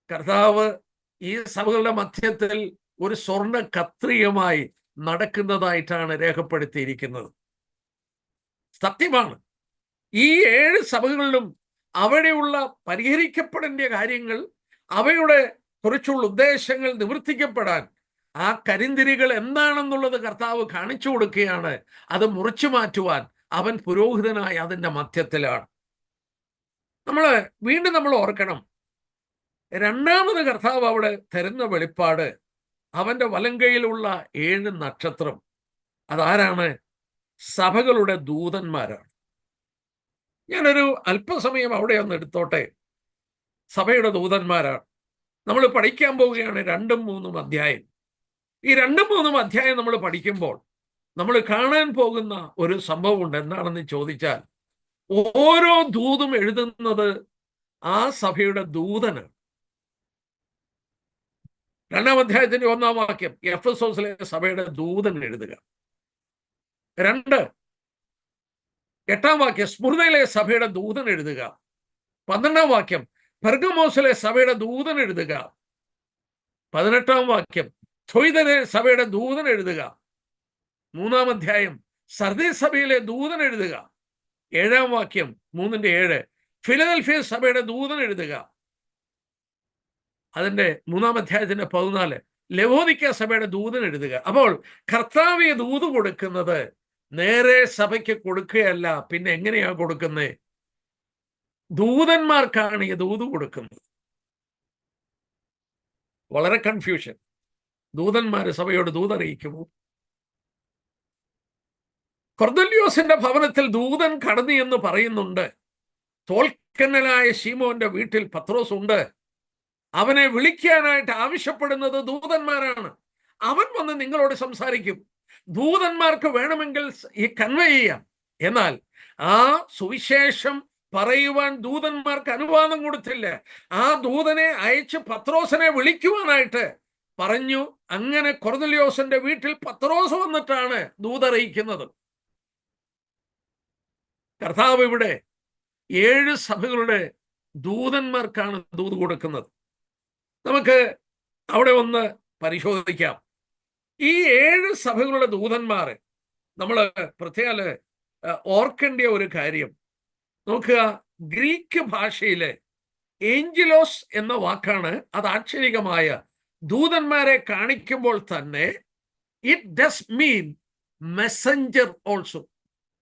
കർത്താവ് ഈ സഭകളുടെ മധ്യത്തിൽ ഒരു സ്വർണ്ണ കത്രികമായി നടക്കുന്നതായിട്ടാണ് രേഖപ്പെടുത്തിയിരിക്കുന്നത്. സത്യമാണ്. ഈ 7 സഭകളിലും അവിടെയുള്ള പരിഹരിക്കപ്പെടേണ്ട കാര്യങ്ങൾ, അവയുടെ കുറിച്ചുള്ള ഉദ്ദേശങ്ങൾ നിവർത്തിക്കപ്പെടാൻ ആ കരിന്തിരികൾ എന്താണെന്നുള്ളത് കർത്താവ് കാണിച്ചു കൊടുക്കുകയാണ്. അത് മുറിച്ചു മാറ്റുവാൻ അവൻ പുരോഹിതനായി അതിൻ്റെ മധ്യത്തിലാണ്. നമ്മൾ ഓർക്കണം, രണ്ടാമത് കർത്താവ് അവിടെ തരുന്ന വെളിപ്പാട് അവന്റെ വലങ്കയിലുള്ള 7 നക്ഷത്രം. അതാരാണ്? സഭകളുടെ ദൂതന്മാരാണ്. ഞാനൊരു അല്പസമയം അവിടെ ഒന്ന് എടുത്തോട്ടെ. സഭയുടെ ദൂതന്മാരാണ്. നമ്മൾ പഠിക്കാൻ പോവുകയാണ് 2ഉം 3ഉം അധ്യായം. ഈ 2ഉം 3ഉം അധ്യായം നമ്മൾ പഠിക്കുമ്പോൾ നമ്മൾ കാണാൻ പോകുന്ന ഒരു സംഭവമുണ്ട്. എന്താണെന്ന് ചോദിച്ചാൽ, ഓരോ ദൂതും എഴുതുന്നത് ആ സഭയുടെ ദൂതനാണ്. 2ാം അധ്യായത്തിന്റെ 1ാം വാക്യം എഫെസോസിലെ സഭയുടെ ദൂതൻ എഴുതുക. 2, 8ാം വാക്യം സ്മുർദയിലെ സഭയുടെ ദൂതൻ എഴുതുക. 12ാം വാക്യം പെർഗമോസിലെ സഭയുടെ ദൂതൻ എഴുതുക. 18ാം വാക്യം ഥൊയ്ദയിലെ സഭയുടെ ദൂതൻ എഴുതുക. 3ാം അധ്യായം സർദീസ് സഭയിലെ ദൂതൻ എഴുതുക. 7ാം വാക്യം 3:7 ഫിലദൽഫിയ സഭയുടെ ദൂതൻ എഴുതുക. അതിന്റെ 3ാം അധ്യായത്തിന്റെ 14 ലവോദിക്ക സഭയുടെ ദൂതൻ എഴുതുക. അപ്പോൾ കർത്താവ് ദൂത് കൊടുക്കുന്നത് നേരെ സഭയ്ക്ക് കൊടുക്കുകയല്ല. പിന്നെ എങ്ങനെയാ കൊടുക്കുന്നത്? ദൂതന്മാർക്കാണ് ഈ ദൂത് കൊടുക്കുന്നത്. വളരെ കൺഫ്യൂഷൻ. ദൂതന്മാര് സഭയോട് ദൂതറിയിക്കുമോ? കൊർന്നല്യോസിന്റെ ഭവനത്തിൽ ദൂതൻ കടന്നു എന്ന് പറയുന്നുണ്ട്. തോൽക്കന്നലായ ശീമോന്റെ വീട്ടിൽ പത്രോസ് ഉണ്ട്. അവനെ വിളിക്കാനായിട്ട് ആവശ്യപ്പെടുന്നത് ദൂതന്മാരാണ്. അവൻ വന്ന് നിങ്ങളോട് സംസാരിക്കും. ദൂതന്മാർക്ക് വേണമെങ്കിൽ ഈ കൺവേ ചെയ്യാം. എന്നാൽ ആ സുവിശേഷം പറയുവാൻ ദൂതന്മാർക്ക് അനുവാദം കൊടുത്തില്ല. ആ ദൂതനെ അയച്ച് പത്രോസിനെ വിളിക്കുവാനായിട്ട് പറഞ്ഞു. അങ്ങനെ കൊർന്നല്യോസിന്റെ വീട്ടിൽ പത്രോസ് വന്നിട്ടാണ് ദൂതറിയിക്കുന്നത്. കർത്താവ് ഇവിടെ 7 സഭകളുടെ ദൂതന്മാർക്കാണ് ദൂത് കൊടുക്കുന്നത്. നമുക്ക് അവിടെ ഒന്ന് പരിശോധിക്കാം. ഈ 7 സഭകളുടെ ദൂതന്മാർ നമ്മൾ പ്രത്യേക ഓർക്കേണ്ട ഒരു കാര്യം, നോക്കുക, ഗ്രീക്ക് ഭാഷയിലെ ഏഞ്ചലോസ് എന്ന വാക്കാണ്. അത് ആക്ഷരികമായ ദൂതന്മാരെ കാണിക്കുമ്പോൾ തന്നെ it does mean messenger also.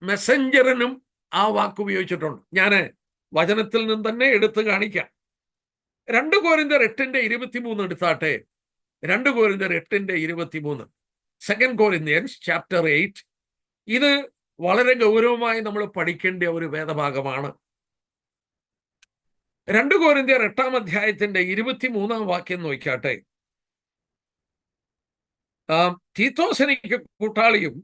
മെസ്സഞ്ചറിനും ആ വാക്ക് ഉപയോഗിച്ചിട്ടുണ്ട്. ഞാൻ വചനത്തിൽ നിന്ന് തന്നെ എടുത്തു കാണിക്കാം. 2 കൊരിന്ത്യർ 8:23 എടുത്താട്ടെ. 2 കൊരിന്ത്യർ 8:23, 2 കൊരിന്ത്യൻസ് ചാപ്റ്റർ 8. ഇത് വളരെ ഗൗരവമായി നമ്മൾ പഠിക്കേണ്ട ഒരു വേദഭാഗമാണ്. 2 കൊരിന്ത്യർ 8-ാം അധ്യായത്തിന്റെ 23-ാം വാക്യം നോക്കാട്ടെ. തീത്തോസ് എനിക്ക് കൂട്ടാളിയും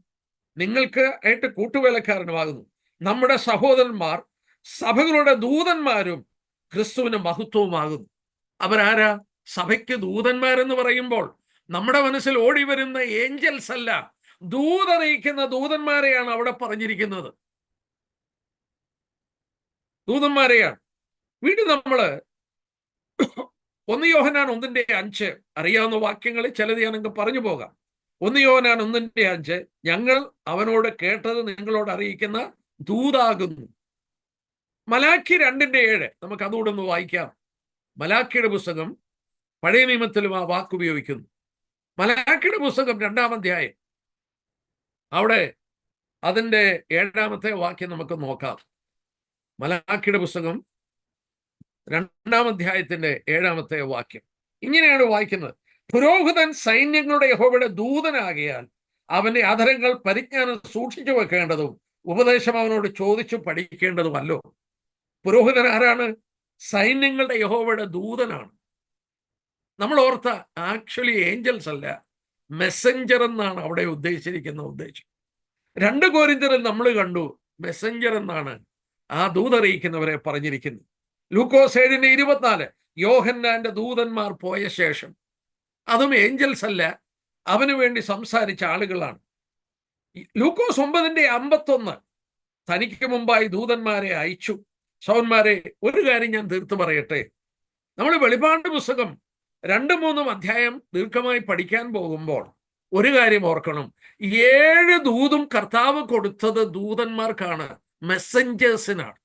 നിങ്ങൾക്ക് ആയിട്ട് കൂട്ടുവേലക്കാരനുമാകുന്നു. നമ്മുടെ സഹോദരന്മാർ സഭകളുടെ ദൂതന്മാരും ക്രിസ്തുവിന് മഹത്വവുമാകുന്നു. അവരാരാ? സഭയ്ക്ക് ദൂതന്മാരെന്ന് പറയുമ്പോൾ നമ്മുടെ മനസ്സിൽ ഓടി വരുന്ന ഏഞ്ചൽസ് അല്ല, ദൂതറിയിക്കുന്ന ദൂതന്മാരെയാണ് അവിടെ പറഞ്ഞിരിക്കുന്നത്. ദൂതന്മാരെയാണ്. വീണ്ടും നമ്മള് 1 യോഹന്നാൻ 1:5 അറിയാവുന്ന വാക്യങ്ങളിൽ ചിലത് ഞാനങ്ങ് പറഞ്ഞു പോകാം. 1 യോഹന്നാൻ 1:5, ഞങ്ങൾ അവനോട് കേട്ടത് നിങ്ങളോട് അറിയിക്കുന്ന ദൂതാകുന്നു. മലാക്കി 2:7 നമുക്ക് അതുകൂടെ ഒന്ന് വായിക്കാം. മലാക്കിയുടെ പുസ്തകം പഴയ നിയമത്തിലും ആ വാക്ക് ഉപയോഗിക്കുന്നു. മലാക്കിയുടെ പുസ്തകം 2-ാം അധ്യായം, അവിടെ അതിൻ്റെ 7-ാമത്തെ വാക്യം നമുക്ക് നോക്കാം. മലാക്കിയുടെ പുസ്തകം 2-ാം അധ്യായത്തിന്റെ 7-ാമത്തെ വാക്യം ഇങ്ങനെയാണ് വായിക്കുന്നത്: പുരോഹിതൻ സൈന്യങ്ങളുടെ യഹോവയുടെ ദൂതനാകിയാൽ അവന്റെ അധരങ്ങൾ പരിജ്ഞാനം സൂക്ഷിച്ചു വെക്കേണ്ടതും ഉപദേശം അവനോട് ചോദിച്ചു പഠിക്കേണ്ടതുമല്ലോ. പുരോഹിതൻ ആരാണ്? സൈന്യങ്ങളുടെ യഹോവയുടെ ദൂതനാണ്. നമ്മൾ ഓർത്ത ആക്ച്വലി ഏഞ്ചൽസ് അല്ല, മെസ്സഞ്ചർ എന്നാണ് അവിടെ ഉദ്ദേശിച്ചിരിക്കുന്ന ഉദ്ദേശം. 2 കൊരിന്ത്യരിൽ നമ്മൾ കണ്ടു മെസ്സഞ്ചർ എന്നാണ് ആ ദൂതറിയിക്കുന്നവരെ പറഞ്ഞിരിക്കുന്നത്. ലൂക്കോസ് 7:24, യോഹന്നാന്റെ ദൂതന്മാർ പോയ ശേഷം. അതും ഏഞ്ചൽസ് അല്ല, അവന് വേണ്ടി സംസാരിച്ച ആളുകളാണ്. ലൂക്കോസ് 9:51, തനിക്ക് മുമ്പായി ദൂതന്മാരെ അയച്ചു. സഹോദരന്മാരെ, ഒരു കാര്യം ഞാൻ തീർത്തു പറയട്ടെ. നമ്മൾ വെളിപ്പാട് പുസ്തകം 2-3 അധ്യായം ദീർഘമായി പഠിക്കാൻ പോകുമ്പോൾ ഒരു കാര്യം ഓർക്കണം. 7 ദൂതും കർത്താവ് കൊടുത്തത് ദൂതന്മാർക്കാണ്, മെസ്സഞ്ചേഴ്സിനാണ്.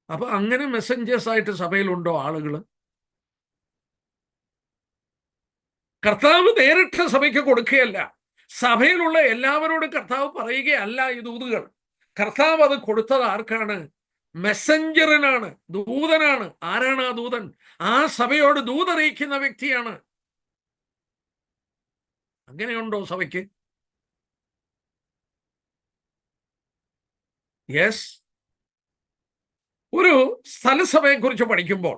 അപ്പൊ അങ്ങനെ മെസ്സഞ്ചേഴ്സ് ആയിട്ട് സഭയിലുണ്ടോ ആളുകൾ? കർത്താവ് നേരിട്ട് സഭയ്ക്ക് കൊടുക്കുകയല്ല, സഭയിലുള്ള എല്ലാവരോടും കർത്താവ് പറയുകയല്ല ഈ ദൂതുകൾ. കർത്താവ് അത് കൊടുത്തത് ആർക്കാണ്? മെസ്സഞ്ചറിനാണ്, ദൂതനാണ്. ആരാണ് ആ ദൂതൻ? ആ സഭയോട് ദൂതറിയിക്കുന്ന വ്യക്തിയാണ്. അങ്ങനെയുണ്ടോ സഭയ്ക്ക്? യെസ്. ഒരു സ്ഥലസഭയെ കുറിച്ച് പഠിക്കുമ്പോൾ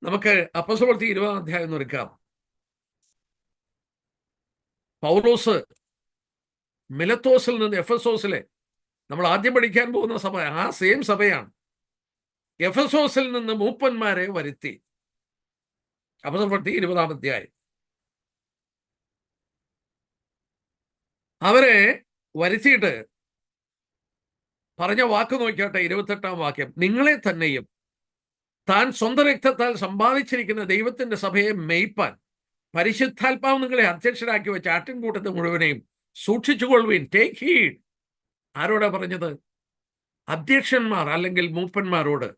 നമുക്ക് അപ്പോസ്തലപ്രവൃത്തി 20-ാം അധ്യായം എടുക്കാം. പൗലോസ് മിലത്തോസിൽ നിന്ന് എഫെസോസിലെ, നമ്മൾ ആദ്യം പഠിക്കാൻ പോകുന്ന സഭ ആ സെയിം സഭയാണ്. എഫെസോസിൽ നിന്ന് മൂപ്പന്മാരെ വരുത്തി. അപ്പോസ്തലപ്രവൃത്തി 20-ാം അധ്യായം. അവരെ വരുത്തിയിട്ട് പറഞ്ഞ വാക്ക് നോക്കിയാട്ടെ, 28-ാം വാക്യം: നിങ്ങളെ തന്നെയും താൻ സ്വന്തം രക്തത്താൽ സമ്പാദിച്ചിരിക്കുന്ന ദൈവത്തിന്റെ സഭയെ മേയ്പാൻ പരിശുദ്ധാത്മാവ് നിങ്ങളെ അധ്യക്ഷരാക്കി വെച്ച ആട്ടിൻകൂട്ടത്തെ മുഴുവനെയും സൂക്ഷിച്ചുകൊള്ളുവിൻ. Take heed. ആരോടാ പറഞ്ഞത്? അധ്യക്ഷന്മാർ അല്ലെങ്കിൽ മൂപ്പന്മാരോട്.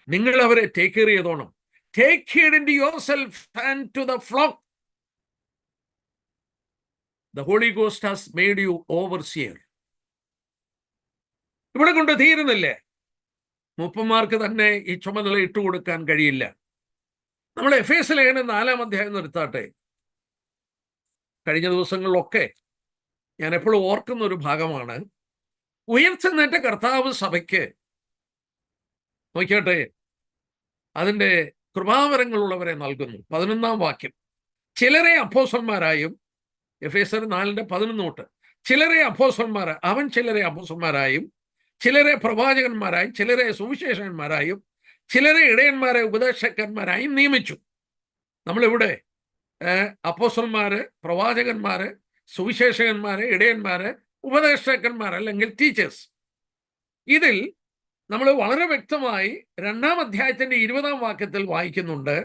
നിങ്ങൾ അവരെ ടേക്ക് കെയർ ചെയ്തോണം. Take heed in to yourself and to the flock. The Holy Ghost has made you overseer. ഇവിടെ കൊണ്ട് തീരുന്നില്ലേ? മൂപ്പന്മാർക്ക് തന്നെ ഈ ചുമതല ഇട്ടുകൊടുക്കാൻ കഴിയില്ല. നമ്മൾ എഫേസ്യ ലേഖനം 4-ാം അധ്യായം നിർത്താട്ടെ. കഴിഞ്ഞ ദിവസങ്ങളിലൊക്കെ ഞാൻ എപ്പോഴും ഓർക്കുന്ന ഒരു ഭാഗമാണ്. ഉയർച്ചെന്നേറ്റ കർത്താവ് സഭയ്ക്ക് നോക്കിയാട്ടെ അതിൻ്റെ കൃപാവരങ്ങളുള്ളവരെ നൽകുന്നു. 11-ാം വാക്യം: ചിലരെ അപ്പോസ്തലന്മാരായും, എഫേസ്യർ 4:11 ചിലരെ അപ്പോസ്തലന്മാരായും, അവൻ ചിലരെ അപ്പോസ്തലന്മാരായും, ചിലരെ പ്രവാചകന്മാരായും, ചിലരെ സുവിശേഷകന്മാരായും, ചിലരെ ഇടയന്മാരെ ഉപദേശകന്മാരായും നിയമിച്ചു. നമ്മളിവിടെ അപ്പോസ്തലന്മാര്, പ്രവാചകന്മാര്, സുവിശേഷകന്മാര്, ഇടയന്മാര്, ഉപദേശകന്മാർ അല്ലെങ്കിൽ ടീച്ചേഴ്സ്. ഇതിൽ നമ്മൾ വളരെ വ്യക്തമായി 2-ാം അധ്യായത്തിന്റെ 20-ാം വാക്യത്തിൽ വായിക്കുന്നുണ്ട്,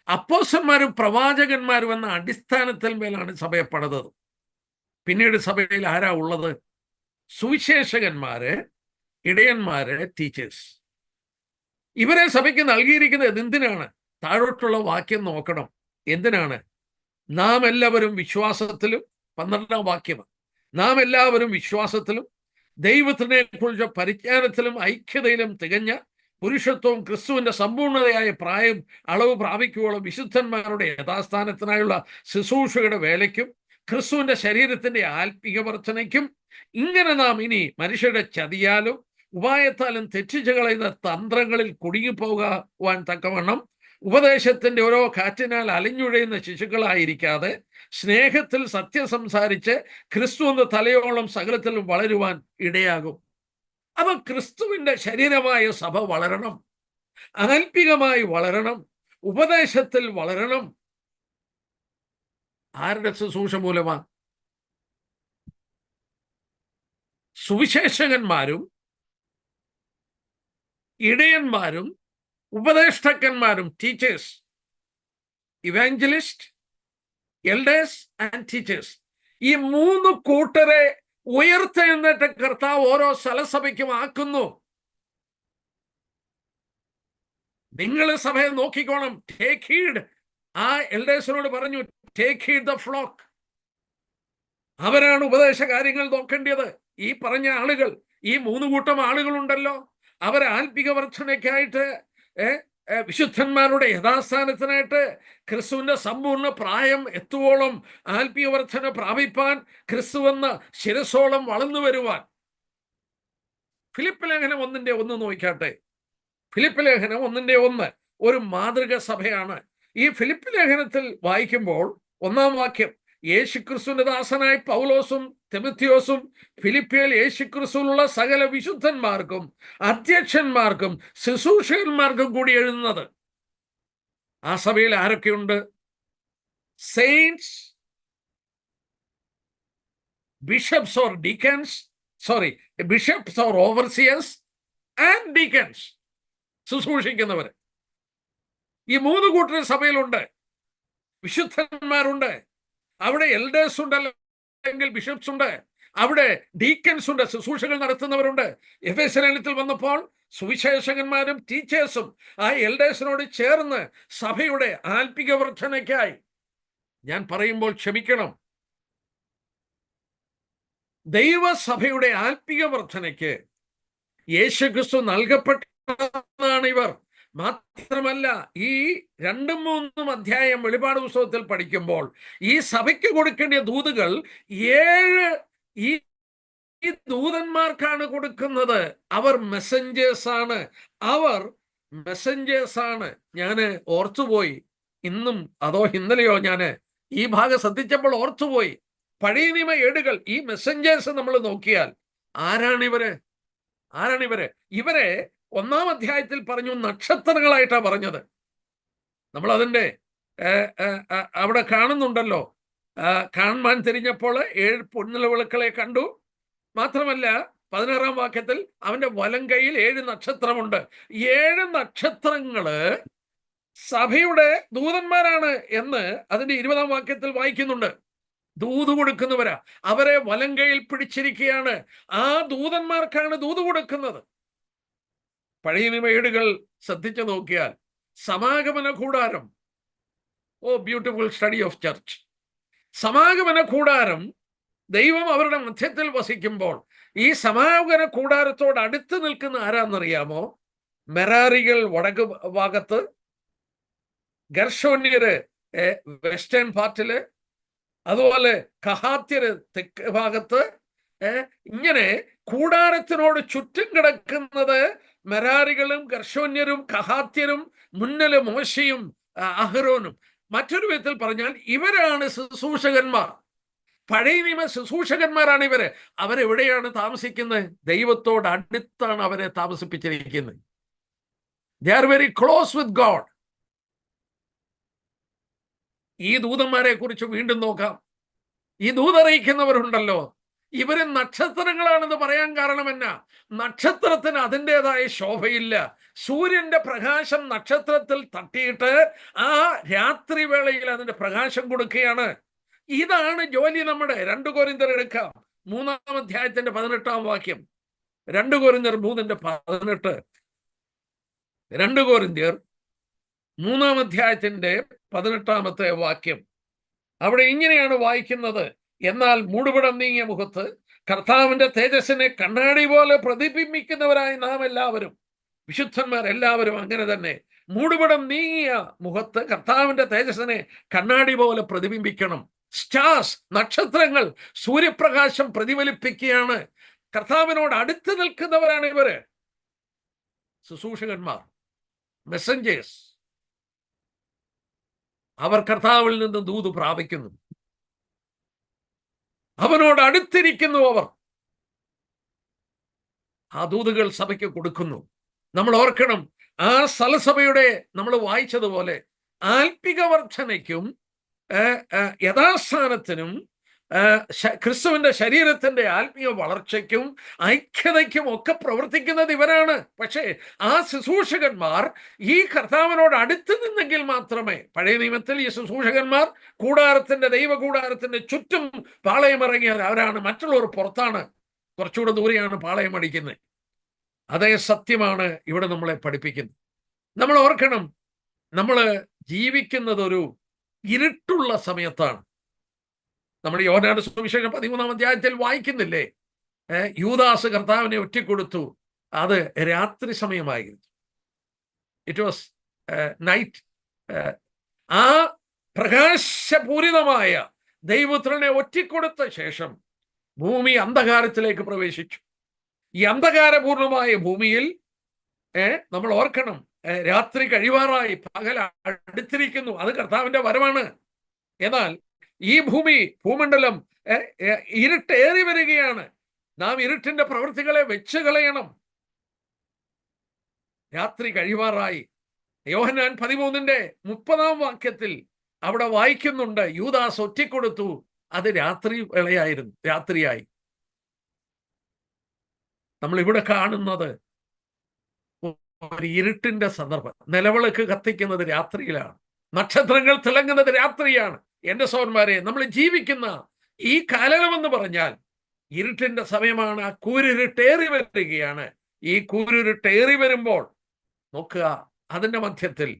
അപ്പോസ്തലന്മാരും പ്രവാചകന്മാരും എന്ന അടിസ്ഥാനത്തിൽ മേലാണ് സഭയെ പണിതത്. പിന്നീട് സഭയിൽ ആരാ ഉള്ളത്? സുവിശേഷകന്മാര്, ഇടയന്മാര്, ടീച്ചേഴ്സ്. ഇവരെ സഭയ്ക്ക് നൽകിയിരിക്കുന്നത് എന്തിനാണ്? താഴോട്ടുള്ള വാക്യം നോക്കണം. എന്തിനാണ്? നാം എല്ലാവരും വിശ്വാസത്തിലും, 12ാം വാക്യം, നാം എല്ലാവരും വിശ്വാസത്തിലും ദൈവത്തിനെ കുറിച്ച് പരിജ്ഞാനത്തിലും ഐക്യതയിലും തികഞ്ഞ പുരുഷത്വവും ക്രിസ്തുവിന്റെ സമ്പൂർണതയായ പ്രായം അളവ് പ്രാപിക്കുവോളം വിശുദ്ധന്മാരുടെ യഥാസ്ഥാനത്തിനായുള്ള ശുശ്രൂഷയുടെ വേലയ്ക്കും ക്രിസ്തുവിന്റെ ശരീരത്തിന്റെ ആത്മീക വർധനയ്ക്കും, ഇങ്ങനെ നാം ഇനി മനുഷ്യരുടെ ചതിയാലും ഉപായത്താലും തെറ്റിച്ചു കളയുന്ന തന്ത്രങ്ങളിൽ കുടുങ്ങിപ്പോകുവാൻ തക്കവണ്ണം ഉപദേശത്തിന്റെ ഓരോ കാറ്റിനാൽ അലിഞ്ഞുഴയുന്ന ശിശുക്കളായിരിക്കാതെ സ്നേഹത്തിൽ സത്യം സംസാരിച്ച് ക്രിസ്തു എന്ന തലയോളം സകലത്തിലും വളരുവാൻ ഇടയാകും. അപ്പൊ ക്രിസ്തുവിന്റെ ശരീരമായ സഭ വളരണം, ആത്മീകമായി വളരണം, ഉപദേശത്തിൽ വളരണം. ആരുടെ ശുശ്രൂഷ മൂലമാ? സുവിശേഷകന്മാരും ഇടയന്മാരും ഉപദേഷ്ടാക്കന്മാരും, teachers, evangelist, elders and teachers, ഈ 3 കൂട്ടരെ ഉയർത്തെഴുന്നേറ്റ കർത്താവ് ഓരോ സ്ഥലസഭയ്ക്കും ആക്കുന്നു. നിങ്ങൾ സഭയെ നോക്കിക്കോണം. Take heed. ആ എൽഡേഴ്സിനോട് പറഞ്ഞു, ടേക്ക് ഹീഡ് ദ ഫ്ലോക്ക്. അവരാണ് ഉപദേശ കാര്യങ്ങൾ നോക്കേണ്ടത്. ഈ പറഞ്ഞ ആളുകൾ, ഈ 3 കൂട്ടം ആളുകളുണ്ടല്ലോ, അവർ ആത്മിക വർധനയ്ക്കായിട്ട്, വിശുദ്ധന്മാരുടെ യഥാസ്ഥാനത്തിനായിട്ട്, ക്രിസ്തുവിന്റെ സമ്പൂർണ്ണ പ്രായം എത്തുവോളം ആത്മീയ വർധന പ്രാപിപ്പാൻ, ക്രിസ്തുവെന്ന ശിരസോളം വളർന്നു വരുവാൻ. ഫിലിപ്പ് ലേഖനം 1:1 നോക്കാട്ടെ. ഫിലിപ്പ് ലേഖനം 1:1 ഒരു മാതൃക സഭയാണ്. ഈ ഫിലിപ്പ് ലേഖനത്തിൽ വായിക്കുമ്പോൾ 1-ാം വാക്യം, യേശുക്രിസ്തുവിന്റെ ദാസനായ പൗലോസും തിമോഥെയോസും ഫിലിപ്പിയിൽ യേശുക്രിസ്തുവിലുള്ള സകല വിശുദ്ധന്മാർക്കും അധ്യക്ഷന്മാർക്കും ശുശ്രൂഷകന്മാർക്കും കൂടി എഴുതുന്നത്. ആ സഭയിൽ ആരൊക്കെയുണ്ട്? Saints, bishops or deacons, bishops or overseers and deacons, ശുശ്രൂഷിക്കുന്നവർ. ഈ 3 കൂട്ടർ സഭയിലുണ്ട്. വിശുദ്ധന്മാരുണ്ട്, അവിടെ എൽഡേഴ്സ് ഉണ്ട്, അല്ലെങ്കിൽ ബിഷപ്സ് ഉണ്ട്, അവിടെ ഡീക്കൻസ് ഉണ്ട്, ശുശ്രൂഷകൾ നടത്തുന്നവരുണ്ട്. എഫെസ്യത്തിൽ വന്നപ്പോൾ സുവിശേഷകന്മാരും ടീച്ചേഴ്സും ആ എൽഡേഴ്സിനോട് ചേർന്ന് സഭയുടെ ആത്മിക വർധനയ്ക്കായി, ഞാൻ പറയുമ്പോൾ ക്ഷമിക്കണം, ദൈവസഭയുടെ ആത്മിക വർധനയ്ക്ക് യേശുക്രിസ്തു നൽകപ്പെട്ടതാണ് ഇവർ. മാത്രമല്ല, ഈ 2-3 അധ്യായം വെളിപാട് പുസ്തകത്തിൽ പഠിക്കുമ്പോൾ ഈ സഭയ്ക്ക് കൊടുക്കേണ്ട ദൂതുകൾ 7 ഈ ദൂതന്മാർക്കാണ് കൊടുക്കുന്നത്. അവർ മെസ്സഞ്ചേഴ്സ് ആണ്. ഞാൻ ഓർത്തുപോയി, ഇന്നും അതോ ഇന്നലെയോ ഞാൻ ഈ ഭാഗം ശ്രദ്ധിച്ചപ്പോൾ ഓർത്തുപോയി. പഴയ നിയമ ഏടുകൾ, ഈ മെസ്സഞ്ചേഴ്സ് നമ്മൾ നോക്കിയാൽ ആരാണിവര്? ഇവരെ 1-ാം അധ്യായത്തിൽ പറഞ്ഞു നക്ഷത്രങ്ങളായിട്ടാണ് പറഞ്ഞത്. നമ്മൾ അതിൻ്റെ അവിടെ കാണുന്നുണ്ടല്ലോ, കാണുവാൻ തിരിഞ്ഞപ്പോൾ 7 പൊൻനിലവിളക്കുകളെ കണ്ടു. മാത്രമല്ല 16-ാം വാക്യത്തിൽ അവന്റെ വലം കൈയിൽ 7 നക്ഷത്രമുണ്ട്. 7 നക്ഷത്രങ്ങള് സഭയുടെ ദൂതന്മാരാണ് എന്ന് അതിന്റെ 20-ാം വാക്യത്തിൽ വായിക്കുന്നുണ്ട്. ദൂത് കൊടുക്കുന്നവരാ, അവരെ വലം കൈയിൽ പിടിച്ചിരിക്കുകയാണ്. ആ ദൂതന്മാർക്കാണ് ദൂത് കൊടുക്കുന്നത്. പഴയ നിയമ ഏടുകൾ ശ്രദ്ധിച്ചു നോക്കിയാൽ സമാഗമന കൂടാരം, ബ്യൂട്ടിഫുൾ സ്റ്റഡി ഓഫ് ചർച്ച്. സമാഗമന കൂടാരം ദൈവം അവരുടെ മധ്യത്തിൽ വസിക്കുമ്പോൾ ഈ സമാഗമന കൂടാരത്തോട് അടുത്ത് നിൽക്കുന്ന ആരാന്നറിയാമോ? മെറാറികൾ വടക്ക് ഭാഗത്ത്, ഗർഷോന്യര് വെസ്റ്റേൺ പാർട്ടില്, അതുപോലെ കഹാത്യര് തെക്ക് ഭാഗത്ത്. ഇങ്ങനെ കൂടാരത്തിനോട് ചുറ്റും കിടക്കുന്നത് മെരാരികളും ഗർഷോന്യരും കഹാത്യരും, മുന്നില് മോശയും അഹ്റോനും. മറ്റൊരു വിധത്തിൽ പറഞ്ഞാൽ ഇവരാണ് ശുശ്രൂഷകന്മാർ. പഴയ നിയമ ശുശ്രൂഷകന്മാരാണ് ഇവര്. അവരെവിടെയാണ് താമസിക്കുന്നത്? ദൈവത്തോട് അടുത്താണ് അവരെ താമസിപ്പിച്ചിരിക്കുന്നത്. They are very close with God. ഈ ദൂതന്മാരെ കുറിച്ച് വീണ്ടും നോക്കാം. ഈ ദൂതറിയിക്കുന്നവരുണ്ടല്ലോ, ഇവര് നക്ഷത്രങ്ങളാണെന്ന് പറയാൻ കാരണം എന്നാ? നക്ഷത്രത്തിന് അതിൻ്റെതായ ശോഭയില്ല. സൂര്യന്റെ പ്രകാശം നക്ഷത്രത്തിൽ തട്ടിയിട്ട് ആ രാത്രി വേളയിൽ അതിന്റെ പ്രകാശം കൊടുക്കുകയാണ്. ഇതാണ് ജോലി നമ്മുടെ. 2 കൊരിന്ത്യർ എടുക്കാം, മൂന്നാം അധ്യായത്തിന്റെ 18-ാം വാക്യം. 2 കൊരിന്ത്യർ 3:18. 2 കൊരിന്ത്യർ 3-ാം അധ്യായത്തിന്റെ 18-ാമത്തെ വാക്യം. അവിടെ ഇങ്ങനെയാണ് വായിക്കുന്നത്: എന്നാൽ മൂടുപടം നീങ്ങിയ മുഖത്ത് കർത്താവിന്റെ തേജസ്സിനെ കണ്ണാടി പോലെ പ്രതിബിംബിക്കുന്നവരായി നാം എല്ലാവരും, വിശുദ്ധന്മാരെല്ലാവരും അങ്ങനെ തന്നെ, മൂടുപടം നീങ്ങിയ മുഖത്ത് കർത്താവിന്റെ തേജസ്സിനെ കണ്ണാടി പോലെ പ്രതിബിംബിക്കണം. സ്റ്റാർസ്, നക്ഷത്രങ്ങൾ സൂര്യപ്രകാശം പ്രതിഫലിപ്പിക്കുകയാണ്. കർത്താവിനോട് അടുത്ത് നിൽക്കുന്നവരാണ് ഇവര്, ശുശ്രൂഷകന്മാർ, മെസ്സഞ്ചേഴ്സ്. അവർ കർത്താവിൽ നിന്ന് ദൂത് പ്രാപിക്കുന്നു, അവനോട് അടുത്തിരിക്കുന്നു. അവർ ആ ദൂതുകൾ സഭയ്ക്ക് കൊടുക്കുന്നു. നമ്മൾ ഓർക്കണം, ആ സലസഭയുടെ നമ്മൾ വായിച്ചതുപോലെ ആത്മിക വർധനയ്ക്കും യഥാസ്ഥാനത്തിനും ക്രിസ്തുവിന്റെ ശരീരത്തിന്റെ ആത്മീയ വളർച്ചയ്ക്കും ഐക്യതയ്ക്കും ഒക്കെ പ്രവർത്തിക്കുന്നത് ഇവരാണ്. പക്ഷേ ആ ശുശ്രൂഷകന്മാർ ഈ കർത്താവിനോട് അടുത്ത് നിന്നെങ്കിൽ മാത്രമേ, പഴയ നിയമത്തിൽ ഈ ശുശ്രൂഷകന്മാർ കൂടാരത്തിന്റെ, ദൈവകൂടാരത്തിന്റെ ചുറ്റും പാളയമിറങ്ങിയാൽ അവരാണ്. മറ്റുള്ളവർ പുറത്താണ്, കുറച്ചുകൂടെ ദൂരെയാണ് പാളയം അടിക്കുന്നത്. അതേ സത്യമാണ് ഇവിടെ നമ്മളെ പഠിപ്പിക്കുന്നത്. നമ്മൾ ഓർക്കണം, നമ്മൾ ജീവിക്കുന്നത് ഒരു ഇരുട്ടുള്ള സമയത്താണ്. നമ്മുടെ യോഹന്നാന്റെ സുവിശേഷം 13-ാം അധ്യായത്തിൽ വായിക്കുന്നില്ലേ, യൂദാസ് കർത്താവിനെ ഒറ്റിക്കൊടുത്തു. അത് രാത്രി സമയമായിരുന്നു. It was night. ആ പ്രകാശപൂരിതമായ ദൈവപുത്രനെ ഒറ്റിക്കൊടുത്ത ശേഷം ഭൂമി അന്ധകാരത്തിലേക്ക് പ്രവേശിച്ചു. ഈ അന്ധകാരപൂർണമായ ഭൂമിയിൽ നമ്മൾ ഓർക്കണം, രാത്രി കഴിവാറായി, പകൽ അടുത്തിരിക്കുന്നു. അത് കർത്താവിന്റെ വരമാണ്. എന്നാൽ ഈ ഭൂമണ്ഡലം ഇരുട്ടേറി വരികയാണ്. നാം ഇരുട്ടിന്റെ പ്രവൃത്തികളെ വെച്ച് കളയണം. രാത്രി കഴിവാറായി. യോഹന്നാൻ 13-ന്റെ 30-ാം വാക്യത്തിൽ അവിടെ വായിക്കുന്നുണ്ട്, യൂദാസ് ഒറ്റിക്കൊടുത്തു. അത് രാത്രിയായി. നമ്മൾ ഇവിടെ കാണുന്നത് ഒരു ഇരുട്ടിന്റെ സന്ദർഭം. നിലവിളക്ക് കത്തിക്കുന്നത് രാത്രിയിലാണ്, നക്ഷത്രങ്ങൾ തിളങ്ങുന്നത് രാത്രിയാണ്. എന്റെ സഹോദരന്മാരെ, നമ്മൾ ജീവിക്കുന്ന ഈ കാലമെന്ന് പറഞ്ഞാൽ ഇരുട്ടിന്റെ സമയമാണ്. ആ കൂരിരുട്ടേറി വരികയാണ്. ഈ കൂരിരുട്ടേറി വരുമ്പോൾ നോക്കുക, അതിന്റെ മധ്യത്തിൽ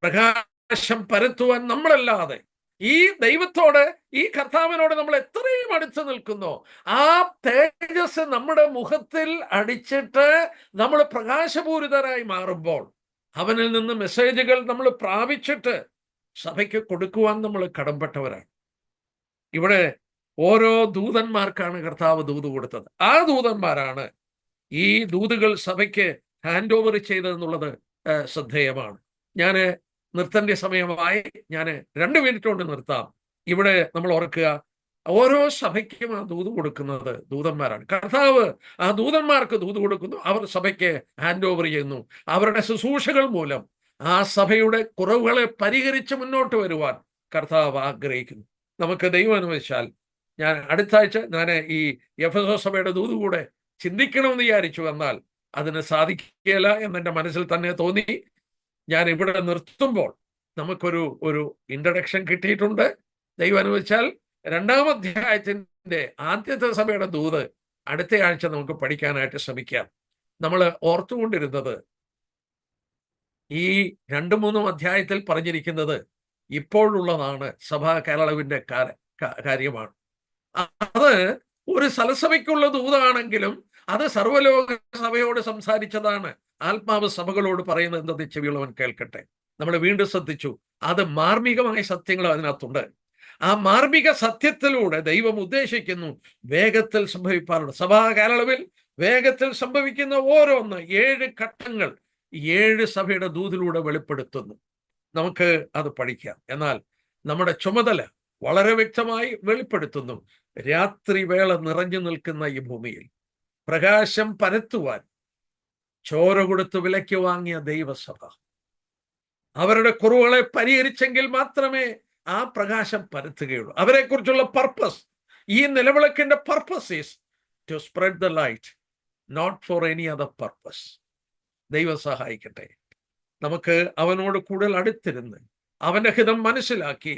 പ്രകാശം പരത്തുവാൻ നമ്മളല്ലാതെ ഈ ദൈവത്തോട്, ഈ കർത്താവിനോട് നമ്മൾ എത്രയും അടുത്ത് നിൽക്കുന്നോ, ആ തേജസ് നമ്മുടെ മുഖത്തിൽ അടിച്ചിട്ട് നമ്മൾ പ്രകാശപൂരിതരായി മാറുമ്പോൾ അവനിൽ നിന്ന് മെസ്സേജുകൾ നമ്മൾ പ്രാപിച്ചിട്ട് സഭയ്ക്ക് കൊടുക്കുവാൻ നമ്മൾ കടംപെട്ടവരാണ്. ഇവിടെ ഓരോ ദൂതന്മാർക്കാണ് കർത്താവ് ദൂത് കൊടുത്തത്. ആ ദൂതന്മാരാണ് ഈ ദൂതുകൾ സഭയ്ക്ക് ഹാൻഡ് ഓവർ ചെയ്തതെന്നുള്ളത് ശ്രദ്ധേയമാണ്. ഞാൻ നിർത്തേണ്ട സമയമായി. ഞാൻ 2 മിനിറ്റ് കൊണ്ട് നിർത്താം. ഇവിടെ നമ്മൾ ഓർക്കുക, ഓരോ സഭയ്ക്കും ആ ദൂത് കൊടുക്കുന്നത് ദൂതന്മാരാണ്. കർത്താവ് ആ ദൂതന്മാർക്ക് ദൂത് കൊടുക്കുന്നു, അവർ സഭയ്ക്ക് ഹാൻഡ് ഓവർ ചെയ്യുന്നു. അവരുടെ ശുശ്രൂഷകൾ മൂലം ആ സഭയുടെ കുറവുകളെ പരിഹരിച്ച് മുന്നോട്ട് വരുവാൻ കർത്താവ് ആഗ്രഹിക്കുന്നു. നമുക്ക് ദൈവം അനുവദിച്ചാൽ ഞാൻ അടുത്ത ആഴ്ച ഈ എഫെസോസ് സഭയുടെ ദൂത് കൂടെ ചിന്തിക്കണമെന്ന് വിചാരിച്ചു. എന്നാൽ അതിന് സാധിക്കുകയില്ല എന്നെൻ്റെ മനസ്സിൽ തന്നെ തോന്നി. ഞാൻ ഇവിടെ നിർത്തുമ്പോൾ നമുക്കൊരു ഇൻട്രഡക്ഷൻ കിട്ടിയിട്ടുണ്ട്. ദൈവം അനുവദിച്ചാൽ 2-ാം അധ്യായത്തിന്റെ ആദ്യത്തെ സഭയുടെ ദൂത് അടുത്ത ആഴ്ച നമുക്ക് പഠിക്കാനായിട്ട് ശ്രമിക്കാം. നമ്മൾ ഓർത്തുകൊണ്ടിരുന്നത് ഈ 2-3 അധ്യായത്തിൽ പറഞ്ഞിരിക്കുന്നത് ഇപ്പോഴുള്ളതാണ്, സഭാ കാലയളവിന്റെ കാര്യമാണ്. അത് ഒരു സലസഭയ്ക്കുള്ള ദൂതാണെങ്കിലും അത് സർവ്വലോക സഭയോട് സംസാരിച്ചതാണ്. ആത്മാവ് സഭകളോട് പറയുന്നത് എന്തെന്ന് ചെവിയുള്ളവൻ കേൾക്കട്ടെ. നമ്മൾ വീണ്ടും ശ്രദ്ധിച്ചു, അത് മാർമികമായ സത്യങ്ങൾ അതിനകത്തുണ്ട്. ആ മാർമിക സത്യത്തിലൂടെ ദൈവം ഉദ്ദേശിക്കുന്നു വേഗത്തിൽ സംഭവിക്കാറുണ്ട്. സഭാ കാലയളവിൽ വേഗത്തിൽ സംഭവിക്കുന്ന ഓരോന്ന് 7 ഘട്ടങ്ങൾ 7 സഭയുടെ ദൂതിലൂടെ വെളിപ്പെടുത്തുന്നു. നമുക്ക് അത് പഠിക്കാം. എന്നാൽ നമ്മുടെ ചുമതല വളരെ വ്യക്തമായി വെളിപ്പെടുത്തുന്നു. രാത്രി വേള നിറഞ്ഞു നിൽക്കുന്ന ഈ ഭൂമിയിൽ പ്രകാശം പരത്തുവാൻ ചോര കൊടുത്ത് വിലയ്ക്ക് വാങ്ങിയ ദൈവസഭ അവരുടെ കുറവുകളെ പരിഹരിച്ചെങ്കിൽ മാത്രമേ ആ പ്രകാശം പരത്തുകയുള്ളൂ. അവരെക്കുറിച്ചുള്ള പർപ്പസ്, ഈ നിലവിളക്കിന്റെ purpose is to spread the light, not for any other purpose. ദൈവം സഹായിക്കട്ടെ. നമുക്ക് അവനോട് കൂടുതൽ അടുത്തിരുന്ന് അവന്റെ ഹിതം മനസ്സിലാക്കി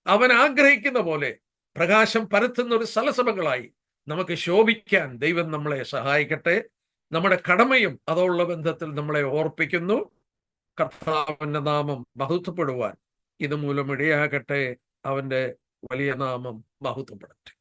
അവൻ ആഗ്രഹിക്കുന്ന പോലെ പ്രകാശം പരത്തുന്ന ഒരു സലസഭകളായി നമുക്ക് ശോഭിക്കാൻ ദൈവം നമ്മളെ സഹായിക്കട്ടെ. നമ്മുടെ കടമയും അതുള്ള ബന്ധത്തിൽ നമ്മളെ ഓർപ്പിക്കുന്നു. കർത്താവിന്റെ നാമം മഹത്വപ്പെടുവാൻ ഇതുമൂലം ഇടയാകട്ടെ. അവന്റെ വലിയ നാമം മഹത്വപ്പെടട്ടെ.